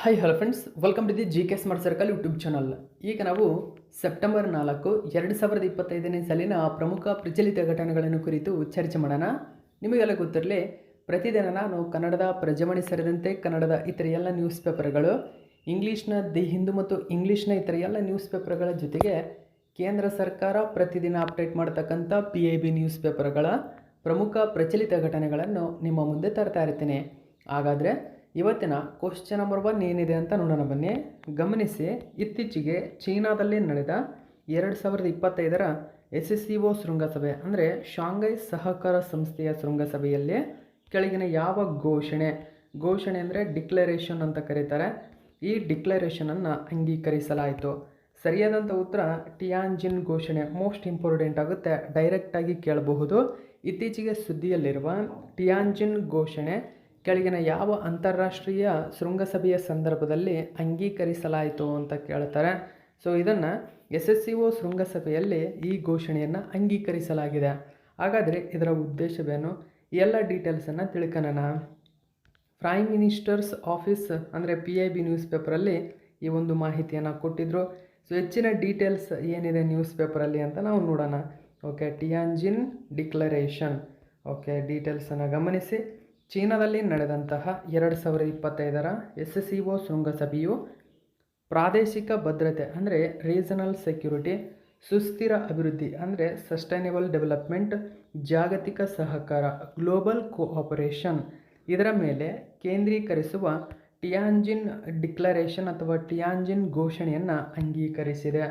Hi hello friends, welcome to the G K smart circle YouTube channel. ಈಗ ನಾವು September 4, 2025ನೇ ಸಾಲಿನ ಪ್ರಮುಖ ಪ್ರಚಲಿತ ಘಟನೆಗಳನ್ನು ಕುರಿತು ಚರ್ಚೆ ಮಾಡೋಣ. ನಿಮಗೆಲ್ಲ ಗೊತ್ತಿರಲಿ, ಪ್ರತಿದಿನ ನಾನು ಕನ್ನಡದ ಪ್ರಜಾವಾಣಿ ಸೇರಿದಂತೆ ಕನ್ನಡದ ಇತರ ಎಲ್ಲ ನ್ಯೂಸ್ ಪೇಪರ್ಗಳು, ಇಂಗ್ಲೀಷ್ನ ದಿ ಹಿಂದೂ ಮತ್ತು ಇಂಗ್ಲೀಷ್ನ ಇತರ ಎಲ್ಲ ನ್ಯೂಸ್ ಪೇಪರ್ಗಳ ಜೊತೆಗೆ ಕೇಂದ್ರ ಸರ್ಕಾರ ಪ್ರತಿದಿನ ಅಪ್ಡೇಟ್ ಮಾಡ್ತಕ್ಕಂಥ PIB ನ್ಯೂಸ್ ಪೇಪರ್ಗಳ ಪ್ರಮುಖ ಪ್ರಚಲಿತ ಘಟನೆಗಳನ್ನು ನಿಮ್ಮ ಮುಂದೆ ತರ್ತಾ ಇರ್ತೀನಿ. ಹಾಗಾದರೆ ಇವತ್ತಿನ ಕ್ವಶ್ಚನ್ ನಂಬರ್ 1 ಏನಿದೆ ಅಂತ ನೋಡೋಣ ಬನ್ನಿ. ಗಮನಿಸಿ, ಇತ್ತೀಚೆಗೆ ಚೀನಾದಲ್ಲಿ ನಡೆದ 2025ರ SCO ಶೃಂಗಸಭೆ ಅಂದರೆ ಶಾಂಘೈ ಸಹಕಾರ ಸಂಸ್ಥೆಯ ಶೃಂಗಸಭೆಯಲ್ಲಿ ಕೆಳಗಿನ ಯಾವ ಘೋಷಣೆ ಅಂದರೆ ಡಿಕ್ಲರೇಷನ್ ಅಂತ ಕರೀತಾರೆ, ಈ ಡಿಕ್ಲರೇಷನನ್ನು ಅಂಗೀಕರಿಸಲಾಯಿತು? ಸರಿಯಾದಂಥ ಉತ್ತರ ಟಿಯಾನ್ಜಿನ್ ಘೋಷಣೆ. ಮೋಸ್ಟ್ ಇಂಪಾರ್ಟೆಂಟ್ ಆಗುತ್ತೆ, ಡೈರೆಕ್ಟಾಗಿ ಕೇಳಬಹುದು. ಇತ್ತೀಚೆಗೆ ಸುದ್ದಿಯಲ್ಲಿರುವ ಟಿಯಾನ್ಜಿನ್ ಘೋಷಣೆ ಕೆಳಗಿನ ಯಾವ ಅಂತಾರಾಷ್ಟ್ರೀಯ ಶೃಂಗಸಭೆಯ ಸಂದರ್ಭದಲ್ಲಿ ಅಂಗೀಕರಿಸಲಾಯಿತು ಅಂತ ಕೇಳ್ತಾರೆ. ಸೊ ಇದನ್ನು SCO ಶೃಂಗಸಭೆಯಲ್ಲಿ ಈ ಘೋಷಣೆಯನ್ನು ಅಂಗೀಕರಿಸಲಾಗಿದೆ. ಹಾಗಾದರೆ ಇದರ ಉದ್ದೇಶವೇನು? ಎಲ್ಲ ಡೀಟೇಲ್ಸನ್ನು ತಿಳ್ಕೊಳ್ಳೋಣ. ಪ್ರೈಮ್ ಮಿನಿಸ್ಟರ್ಸ್ ಆಫೀಸ್ ಅಂದರೆ PIB ನ್ಯೂಸ್ ಪೇಪರಲ್ಲಿ ಈ ಒಂದು ಮಾಹಿತಿಯನ್ನು ಕೊಟ್ಟಿದ್ದರು. ಸೊ ಹೆಚ್ಚಿನ ಡೀಟೇಲ್ಸ್ ಏನಿದೆ ನ್ಯೂಸ್ ಪೇಪರಲ್ಲಿ ಅಂತ ನಾವು ನೋಡೋಣ. Okay, ಟಿಯಾನ್ಜಿನ್ declaration. ಓಕೆ, ಡೀಟೇಲ್ಸನ್ನು ಗಮನಿಸಿ. ಚೀನಾದಲ್ಲಿ ನಡೆದಂತಹ 2025ರ SCO ಶೃಂಗಸಭೆಯು ಪ್ರಾದೇಶಿಕ ಭದ್ರತೆ ಅಂದರೆ ರೀಜನಲ್ ಸೆಕ್ಯೂರಿಟಿ, ಸುಸ್ಥಿರ ಅಭಿವೃದ್ಧಿ ಅಂದರೆ ಸಸ್ಟೈನೇಬಲ್ ಡೆವಲಪ್ಮೆಂಟ್, ಜಾಗತಿಕ ಸಹಕಾರ ಗ್ಲೋಬಲ್ ಕೋಆಪರೇಷನ್ ಇದರ ಮೇಲೆ ಕೇಂದ್ರೀಕರಿಸುವ ಟಿಯಾನ್ಜಿನ್ ಡಿಕ್ಲರೇಷನ್ ಅಥವಾ ಟಿಯಾನ್ಜಿನ್ ಘೋಷಣೆಯನ್ನು ಅಂಗೀಕರಿಸಿದೆ.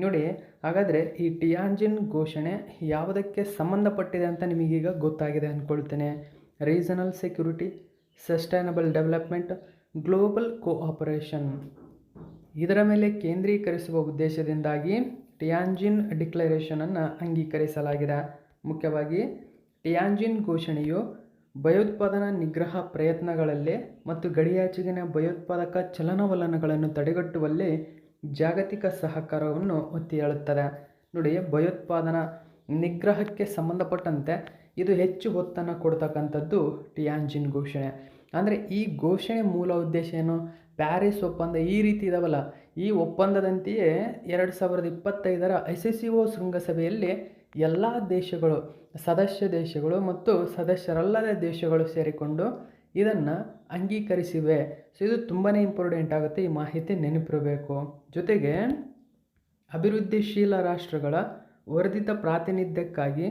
ನೋಡಿ, ಹಾಗಾದರೆ ಈ ಟಿಯಾನ್ಜಿನ್ ಘೋಷಣೆ ಯಾವುದಕ್ಕೆ ಸಂಬಂಧಪಟ್ಟಿದೆ ಅಂತ ನಿಮಗೀಗ ಗೊತ್ತಾಗಿದೆ ಅಂದ್ಕೊಳ್ತೇನೆ. Regional security, sustainable development, global cooperation ಇದರ ಮೇಲೆ ಕೇಂದ್ರೀಕರಿಸುವ ಉದ್ದೇಶದಿಂದಾಗಿ ಟಿಯಾನ್ಜಿನ್ ಡಿಕ್ಲರೇಷನನ್ನು ಅಂಗೀಕರಿಸಲಾಗಿದೆ. ಮುಖ್ಯವಾಗಿ ಟಿಯಾನ್ಜಿನ್ ಘೋಷಣೆಯು ಭಯೋತ್ಪಾದನಾ ನಿಗ್ರಹ ಪ್ರಯತ್ನಗಳಲ್ಲಿ ಮತ್ತು ಗಡಿಯಾಚೆಗಿನ ಭಯೋತ್ಪಾದಕ ಚಲನವಲನಗಳನ್ನು ತಡೆಗಟ್ಟುವಲ್ಲಿ ಜಾಗತಿಕ ಸಹಕಾರವನ್ನು ಒತ್ತಿ ಹೇಳುತ್ತದೆ. ನೋಡಿ, ಭಯೋತ್ಪಾದನಾ ನಿಗ್ರಹಕ್ಕೆ ಸಂಬಂಧಪಟ್ಟಂತೆ ಇದು ಹೆಚ್ಚು ಒತ್ತನ್ನು ಕೊಡ್ತಕ್ಕಂಥದ್ದು ಟಿಯಾನ್ಜಿನ್ ಘೋಷಣೆ. ಅಂದರೆ ಈ ಘೋಷಣೆ ಮೂಲ ಉದ್ದೇಶ ಏನು? ಪ್ಯಾರಿಸ್ ಒಪ್ಪಂದ ಈ ರೀತಿ ಇದಾವಲ್ಲ, ಈ ಒಪ್ಪಂದದಂತೆಯೇ 2025ರ SCO ಶೃಂಗಸಭೆಯಲ್ಲಿ ಎಲ್ಲ ದೇಶಗಳು, ಸದಸ್ಯ ದೇಶಗಳು ಮತ್ತು ಸದಸ್ಯರಲ್ಲದ ದೇಶಗಳು ಸೇರಿಕೊಂಡು ಇದನ್ನು ಅಂಗೀಕರಿಸಿವೆ. ಸೊ ಇದು ತುಂಬಾ ಇಂಪಾರ್ಟೆಂಟ್ ಆಗುತ್ತೆ, ಈ ಮಾಹಿತಿ ನೆನಪಿರಬೇಕು. ಜೊತೆಗೆ ಅಭಿವೃದ್ಧಿಶೀಲ ರಾಷ್ಟ್ರಗಳ ವರ್ಧಿತ ಪ್ರಾತಿನಿಧ್ಯಕ್ಕಾಗಿ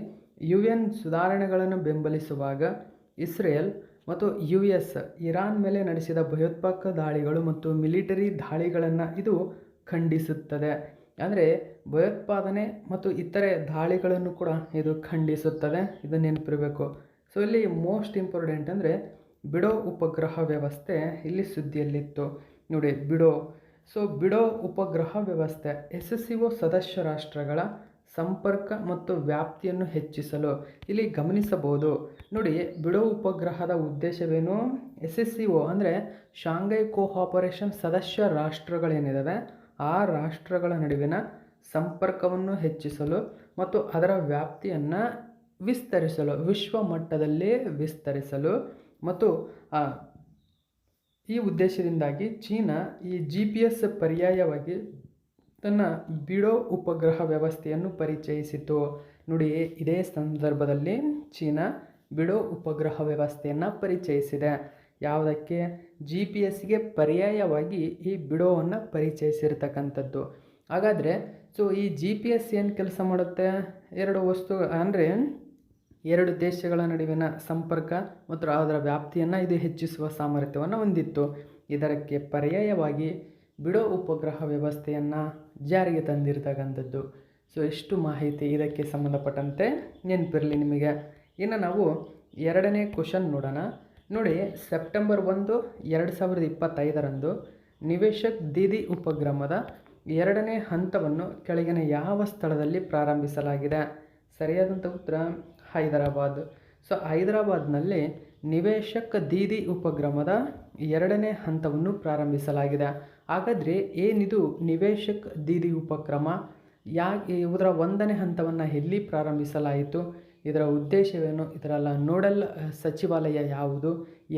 UN ಸುಧಾರಣೆಗಳನ್ನು ಬೆಂಬಲಿಸುವಾಗ ಇಸ್ರೇಲ್ ಮತ್ತು US ಇರಾನ್ ಮೇಲೆ ನಡೆಸಿದ ಭಯೋತ್ಪಾದಕ ದಾಳಿಗಳು ಮತ್ತು ಮಿಲಿಟರಿ ದಾಳಿಗಳನ್ನು ಇದು ಖಂಡಿಸುತ್ತದೆ. ಅಂದರೆ ಭಯೋತ್ಪಾದನೆ ಮತ್ತು ಇತರೆ ದಾಳಿಗಳನ್ನು ಕೂಡ ಇದು ಖಂಡಿಸುತ್ತದೆ, ಇದು ನೆನಪಿರಬೇಕು. ಸೊ ಇಲ್ಲಿ ಮೋಸ್ಟ್ ಇಂಪಾರ್ಟೆಂಟ್ ಅಂದರೆ ಬಿಡೋ ಉಪಗ್ರಹ ವ್ಯವಸ್ಥೆ ಇಲ್ಲಿ ಸುದ್ದಿಯಲ್ಲಿತ್ತು. ನೋಡಿ, ಬಿಡೋ ಉಪಗ್ರಹ ವ್ಯವಸ್ಥೆ SCO ಸದಸ್ಯ ರಾಷ್ಟ್ರಗಳ ಸಂಪರ್ಕ ಮತ್ತು ವ್ಯಾಪ್ತಿಯನ್ನು ಹೆಚ್ಚಿಸಲು ಇಲ್ಲಿ ಗಮನಿಸಬಹುದು. ನೋಡಿ, ಬಿಡೋ ಉಪಗ್ರಹದ ಉದ್ದೇಶವೇನು? SCO ಅಂದರೆ ಶಾಂಘೈ ಕೋಆಪರೇಷನ್ ಸದಸ್ಯ ರಾಷ್ಟ್ರಗಳೇನಿದ್ದಾವೆ ಆ ರಾಷ್ಟ್ರಗಳ ನಡುವಿನ ಸಂಪರ್ಕವನ್ನು ಹೆಚ್ಚಿಸಲು ಮತ್ತು ಅದರ ವ್ಯಾಪ್ತಿಯನ್ನು ವಿಸ್ತರಿಸಲು, ವಿಶ್ವ ಮಟ್ಟದಲ್ಲಿ ವಿಸ್ತರಿಸಲು ಮತ್ತು ಈ ಉದ್ದೇಶದಿಂದಾಗಿ ಚೀನಾ ಈ GPS ಪರ್ಯಾಯವಾಗಿ ತನ್ನ ಬಿಡೋ ಉಪಗ್ರಹ ವ್ಯವಸ್ಥೆಯನ್ನು ಪರಿಚಯಿಸಿತು. ನೋಡಿ, ಇದೇ ಸಂದರ್ಭದಲ್ಲಿ ಚೀನಾ ಬಿಡೋ ಉಪಗ್ರಹ ವ್ಯವಸ್ಥೆಯನ್ನು ಪರಿಚಯಿಸಿದೆ. ಯಾವುದಕ್ಕೆ? GPS ಪರ್ಯಾಯವಾಗಿ ಈ ಬಿಡೋವನ್ನು ಪರಿಚಯಿಸಿರ್ತಕ್ಕಂಥದ್ದು. ಹಾಗಾದರೆ ಸೊ ಈ GPS ಏನು ಕೆಲಸ ಮಾಡುತ್ತೆ? ಎರಡು ದೇಶಗಳ ನಡುವಿನ ಸಂಪರ್ಕ ಮತ್ತು ಅದರ ವ್ಯಾಪ್ತಿಯನ್ನು ಇದು ಹೆಚ್ಚಿಸುವ ಸಾಮರ್ಥ್ಯವನ್ನು ಹೊಂದಿತ್ತು. ಇದಕ್ಕೆ ಪರ್ಯಾಯವಾಗಿ ಬಿಡೋ ಉಪಗ್ರಹ ವ್ಯವಸ್ಥೆಯನ್ನು ಜಾರಿಗೆ ತಂದಿರತಕ್ಕಂಥದ್ದು. ಸೊ ಎಷ್ಟು ಮಾಹಿತಿ ಇದಕ್ಕೆ ಸಂಬಂಧಪಟ್ಟಂತೆ ನೆನಪಿರಲಿ ನಿಮಗೆ. ಇನ್ನು ನಾವು ಎರಡನೇ ಕ್ವಶನ್ ನೋಡೋಣ. ನೋಡಿ, ಸೆಪ್ಟೆಂಬರ್ 1, 2025ರಂದು ನಿವೇಶಕ್ ದೀದಿ ಉಪಕ್ರಮದ 2ನೇ ಹಂತವನ್ನು ಕೆಳಗಿನ ಯಾವ ಸ್ಥಳದಲ್ಲಿ ಪ್ರಾರಂಭಿಸಲಾಗಿದೆ? ಸರಿಯಾದಂಥ ಉತ್ತರ ಹೈದರಾಬಾದ್. ಸೊ ಹೈದರಾಬಾದ್ನಲ್ಲಿ ನಿವೇಶಕ್ ದೀದಿ ಉಪಕ್ರಮದ 2ನೇ ಹಂತವನ್ನು ಪ್ರಾರಂಭಿಸಲಾಗಿದೆ. ಹಾಗಾದರೆ ಏನಿದು ನಿವೇಶಕ್ ದೀದಿ ಉಪಕ್ರಮ? ಇದರ 1ನೇ ಹಂತವನ್ನು ಎಲ್ಲಿ ಪ್ರಾರಂಭಿಸಲಾಯಿತು? ಇದರ ಉದ್ದೇಶವೇನು? ಇದರ ನೋಡಲ್ ಸಚಿವಾಲಯ ಯಾವುದು?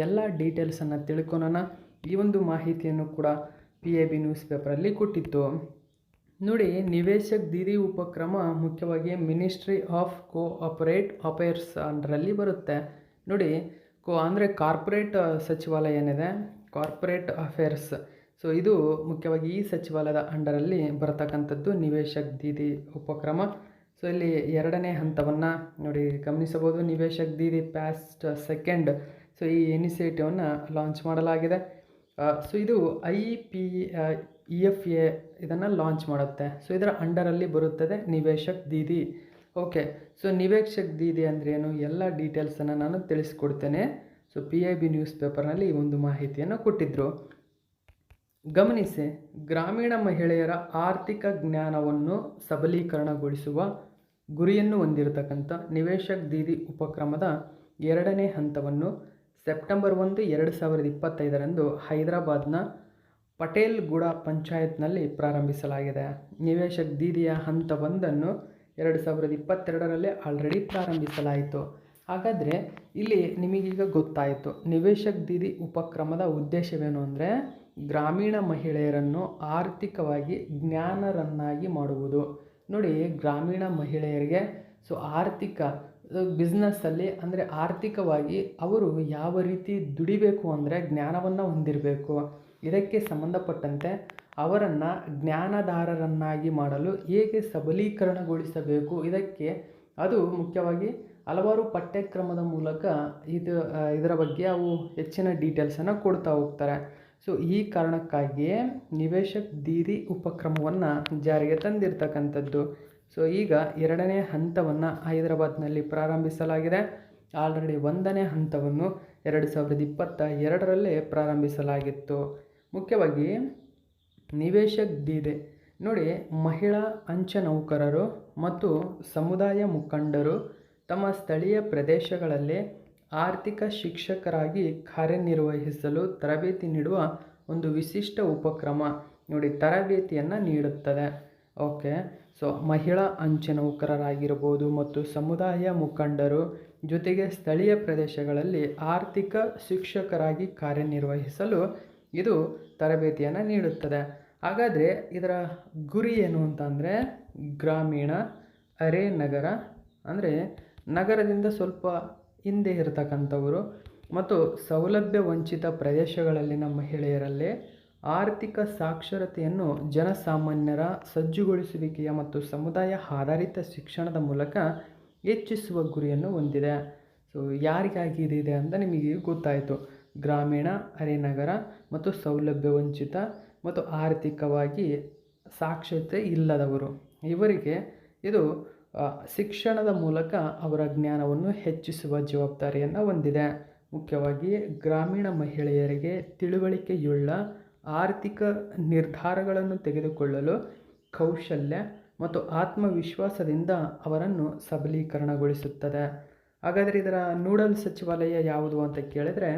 ಎಲ್ಲ ಡೀಟೇಲ್ಸನ್ನು ತಿಳ್ಕೊಳ್ಳೋಣ. ಈ ಒಂದು ಮಾಹಿತಿಯನ್ನು ಕೂಡ PIB ನ್ಯೂಸ್ ಪೇಪರಲ್ಲಿ ಕೊಟ್ಟಿತ್ತು. ನೋಡಿ, ನಿವೇಶಕ್ ದೀದಿ ಉಪಕ್ರಮ ಮುಖ್ಯವಾಗಿ ಮಿನಿಸ್ಟ್ರಿ ಆಫ್ ಕೋಆಪರೇಟ್ ಅಫೇರ್ಸ್ ಅಂಡರಲ್ಲಿ ಬರುತ್ತೆ. ನೋಡಿ, ಅಂದರೆ ಕಾರ್ಪೊರೇಟ್ ಸಚಿವಾಲಯ ಏನಿದೆ, ಕಾರ್ಪೊರೇಟ್ ಅಫೇರ್ಸ್, ಸೊ ಇದು ಮುಖ್ಯವಾಗಿ ಈ ಸಚಿವಾಲಯದ ಅಂಡರಲ್ಲಿ ಬರತಕ್ಕಂಥದ್ದು ನಿವೇಶಕ್ ದೀದಿ ಉಪಕ್ರಮ. ಸೊ ಇಲ್ಲಿ ಎರಡನೇ ಹಂತವನ್ನು ನೋಡಿ ಗಮನಿಸಬಹುದು. ನಿವೇಶಕ್ ದೀದಿ ಪ್ಯಾಸ್ಟ್ ಸೆಕೆಂಡ್, ಸೊ ಈ ಇನಿಷಿಯೇಟಿವನ್ನು ಲಾಂಚ್ ಮಾಡಲಾಗಿದೆ. ಸೊ ಇದು IPEFA ಇದನ್ನು ಲಾಂಚ್ ಮಾಡುತ್ತೆ. ಸೊ ಇದರ ಅಂಡರಲ್ಲಿ ಬರುತ್ತದೆ ನಿವೇಶಕ್ ದೀದಿ. ಓಕೆ, ಸೊ ನಿವೇಶಕ್ ದೀದಿ ಅಂದರೆ ಏನು, ಎಲ್ಲ ಡೀಟೇಲ್ಸನ್ನು ನಾನು ತಿಳಿಸ್ಕೊಡ್ತೇನೆ. ಸೊ PIB ನ್ಯೂಸ್ ಪೇಪರ್ನಲ್ಲಿ ಈ ಒಂದು ಮಾಹಿತಿಯನ್ನು ಕೊಟ್ಟಿದ್ದರು. ಗಮನಿಸಿ, ಗ್ರಾಮೀಣ ಮಹಿಳೆಯರ ಆರ್ಥಿಕ ಜ್ಞಾನವನ್ನು ಸಬಲೀಕರಣಗೊಳಿಸುವ ಗುರಿಯನ್ನು ಹೊಂದಿರತಕ್ಕಂಥ ನಿವೇಶಕ್ ದೀದಿ ಉಪಕ್ರಮದ ಎರಡನೇ ಹಂತವನ್ನು ಸೆಪ್ಟೆಂಬರ್ 1, 2025ರಂದು ಹೈದರಾಬಾದ್ನ ಪಟೇಲ್ ಗುಡ ಪಂಚಾಯತ್ನಲ್ಲಿ ಪ್ರಾರಂಭಿಸಲಾಗಿದೆ. ನಿವೇಶಕ್ ದೀದಿಯ ಹಂತ 1ಅನ್ನು 2022ರಲ್ಲಿ ಆಲ್ರೆಡಿ ಪ್ರಾರಂಭಿಸಲಾಯಿತು. ಹಾಗಾದರೆ ಇಲ್ಲಿ ನಿಮಗೀಗ ಗೊತ್ತಾಯಿತು ನಿವೇಶಕ್ ದೀದಿ ಉಪಕ್ರಮದ ಉದ್ದೇಶವೇನು ಅಂದರೆ ಗ್ರಾಮೀಣ ಮಹಿಳೆಯರನ್ನು ಆರ್ಥಿಕವಾಗಿ ಜ್ಞಾನರನ್ನಾಗಿ ಮಾಡುವುದು. ನೋಡಿ, ಗ್ರಾಮೀಣ ಮಹಿಳೆಯರಿಗೆ ಸೊ ಆರ್ಥಿಕ ಬಿಸ್ನೆಸ್ಸಲ್ಲಿ ಅಂದರೆ ಆರ್ಥಿಕವಾಗಿ ಅವರು ಯಾವ ರೀತಿ ದುಡಿಬೇಕು ಅಂದರೆ ಜ್ಞಾನವನ್ನು ಹೊಂದಿರಬೇಕು. ಇದಕ್ಕೆ ಸಂಬಂಧಪಟ್ಟಂತೆ ಅವರನ್ನು ಜ್ಞಾನದಾರರನ್ನಾಗಿ ಮಾಡಲು ಹೇಗೆ ಸಬಲೀಕರಣಗೊಳಿಸಬೇಕು, ಇದಕ್ಕೆ ಅದು ಮುಖ್ಯವಾಗಿ ಹಲವಾರು ಪಠ್ಯಕ್ರಮದ ಮೂಲಕ ಇದರ ಬಗ್ಗೆ ಅವು ಹೆಚ್ಚಿನ ಡೀಟೇಲ್ಸನ್ನು ಕೊಡ್ತಾ ಹೋಗ್ತಾರೆ. ಸೊ ಈ ಕಾರಣಕ್ಕಾಗಿಯೇ ನಿವೇಶಕ್ ದೀದಿ ಉಪಕ್ರಮವನ್ನು ಜಾರಿಗೆ ತಂದಿರತಕ್ಕಂಥದ್ದು. ಸೊ ಈಗ ಎರಡನೇ ಹಂತವನ್ನು ಹೈದರಾಬಾದ್ನಲ್ಲಿ ಪ್ರಾರಂಭಿಸಲಾಗಿದೆ. ಆಲ್ರೆಡಿ 1ನೇ ಹಂತವನ್ನು 2022ರಲ್ಲೇ ಪ್ರಾರಂಭಿಸಲಾಗಿತ್ತು. ಮುಖ್ಯವಾಗಿ ನಿವೇಶಕ್ ದೀದಿ ನೋಡಿ, ಮಹಿಳಾ ಅಂಚೆ ನೌಕರರು ಮತ್ತು ಸಮುದಾಯ ಮುಖಂಡರು ತಮ್ಮ ಸ್ಥಳೀಯ ಪ್ರದೇಶಗಳಲ್ಲಿ ಆರ್ಥಿಕ ಶಿಕ್ಷಕರಾಗಿ ಕಾರ್ಯನಿರ್ವಹಿಸಲು ತರಬೇತಿ ನೀಡುವ ಒಂದು ವಿಶಿಷ್ಟ ಉಪಕ್ರಮ. ನೋಡಿ, ತರಬೇತಿಯನ್ನು ನೀಡುತ್ತದೆ. ಓಕೆ, ಸೊ ಮಹಿಳಾ ಅಂಚೆ ನೌಕರರಾಗಿರ್ಬೋದು ಮತ್ತು ಸಮುದಾಯ ಮುಖಂಡರು ಜೊತೆಗೆ ಸ್ಥಳೀಯ ಪ್ರದೇಶಗಳಲ್ಲಿ ಆರ್ಥಿಕ ಶಿಕ್ಷಕರಾಗಿ ಕಾರ್ಯನಿರ್ವಹಿಸಲು ಇದು ತರಬೇತಿಯನ್ನು ನೀಡುತ್ತದೆ. ಹಾಗಾದರೆ ಇದರ ಗುರಿ ಏನು ಅಂತಂದರೆ ಗ್ರಾಮೀಣ ಅರೆ ನಗರ ಅಂದರೆ ನಗರದಿಂದ ಸ್ವಲ್ಪ ಹಿಂದೆ ಇರತಕ್ಕಂಥವರು ಮತ್ತು ಸೌಲಭ್ಯ ವಂಚಿತ ಪ್ರದೇಶಗಳಲ್ಲಿನ ಮಹಿಳೆಯರಲ್ಲಿ ಆರ್ಥಿಕ ಸಾಕ್ಷರತೆಯನ್ನು ಜನಸಾಮಾನ್ಯರ ಸಜ್ಜುಗೊಳಿಸುವಿಕೆಯ ಮತ್ತು ಸಮುದಾಯ ಆಧಾರಿತ ಶಿಕ್ಷಣದ ಮೂಲಕ ಹೆಚ್ಚಿಸುವ ಗುರಿಯನ್ನು ಹೊಂದಿದೆ. ಸೊ ಯಾರಿಗಾಗಿ ಇದಿದೆ ಅಂತ ನಿಮಗೆ ಗೊತ್ತಾಯಿತು. ಗ್ರಾಮೀಣ ಅರೆನಗರ ಮತ್ತು ಸೌಲಭ್ಯ ವಂಚಿತ ಮತ್ತು ಆರ್ಥಿಕವಾಗಿ ಸಾಕ್ಷರತೆ ಇಲ್ಲದವರು, ಇವರಿಗೆ ಇದು ಶಿಕ್ಷಣದ ಮೂಲಕ ಅವರ ಜ್ಞಾನವನ್ನು ಹೆಚ್ಚಿಸುವ ಜವಾಬ್ದಾರಿಯನ್ನು ಹೊಂದಿದೆ. ಮುಖ್ಯವಾಗಿ ಗ್ರಾಮೀಣ ಮಹಿಳೆಯರಿಗೆ ತಿಳುವಳಿಕೆಯುಳ್ಳ ಆರ್ಥಿಕ ನಿರ್ಧಾರಗಳನ್ನು ತೆಗೆದುಕೊಳ್ಳಲು ಕೌಶಲ್ಯ ಮತ್ತು ಆತ್ಮವಿಶ್ವಾಸದಿಂದ ಅವರನ್ನು ಸಬಲೀಕರಣಗೊಳಿಸುತ್ತದೆ. ಹಾಗಾದರೆ ಇದರ ನೋಡಲ್ ಸಚಿವಾಲಯ ಯಾವುದು ಅಂತ ಕೇಳಿದರೆ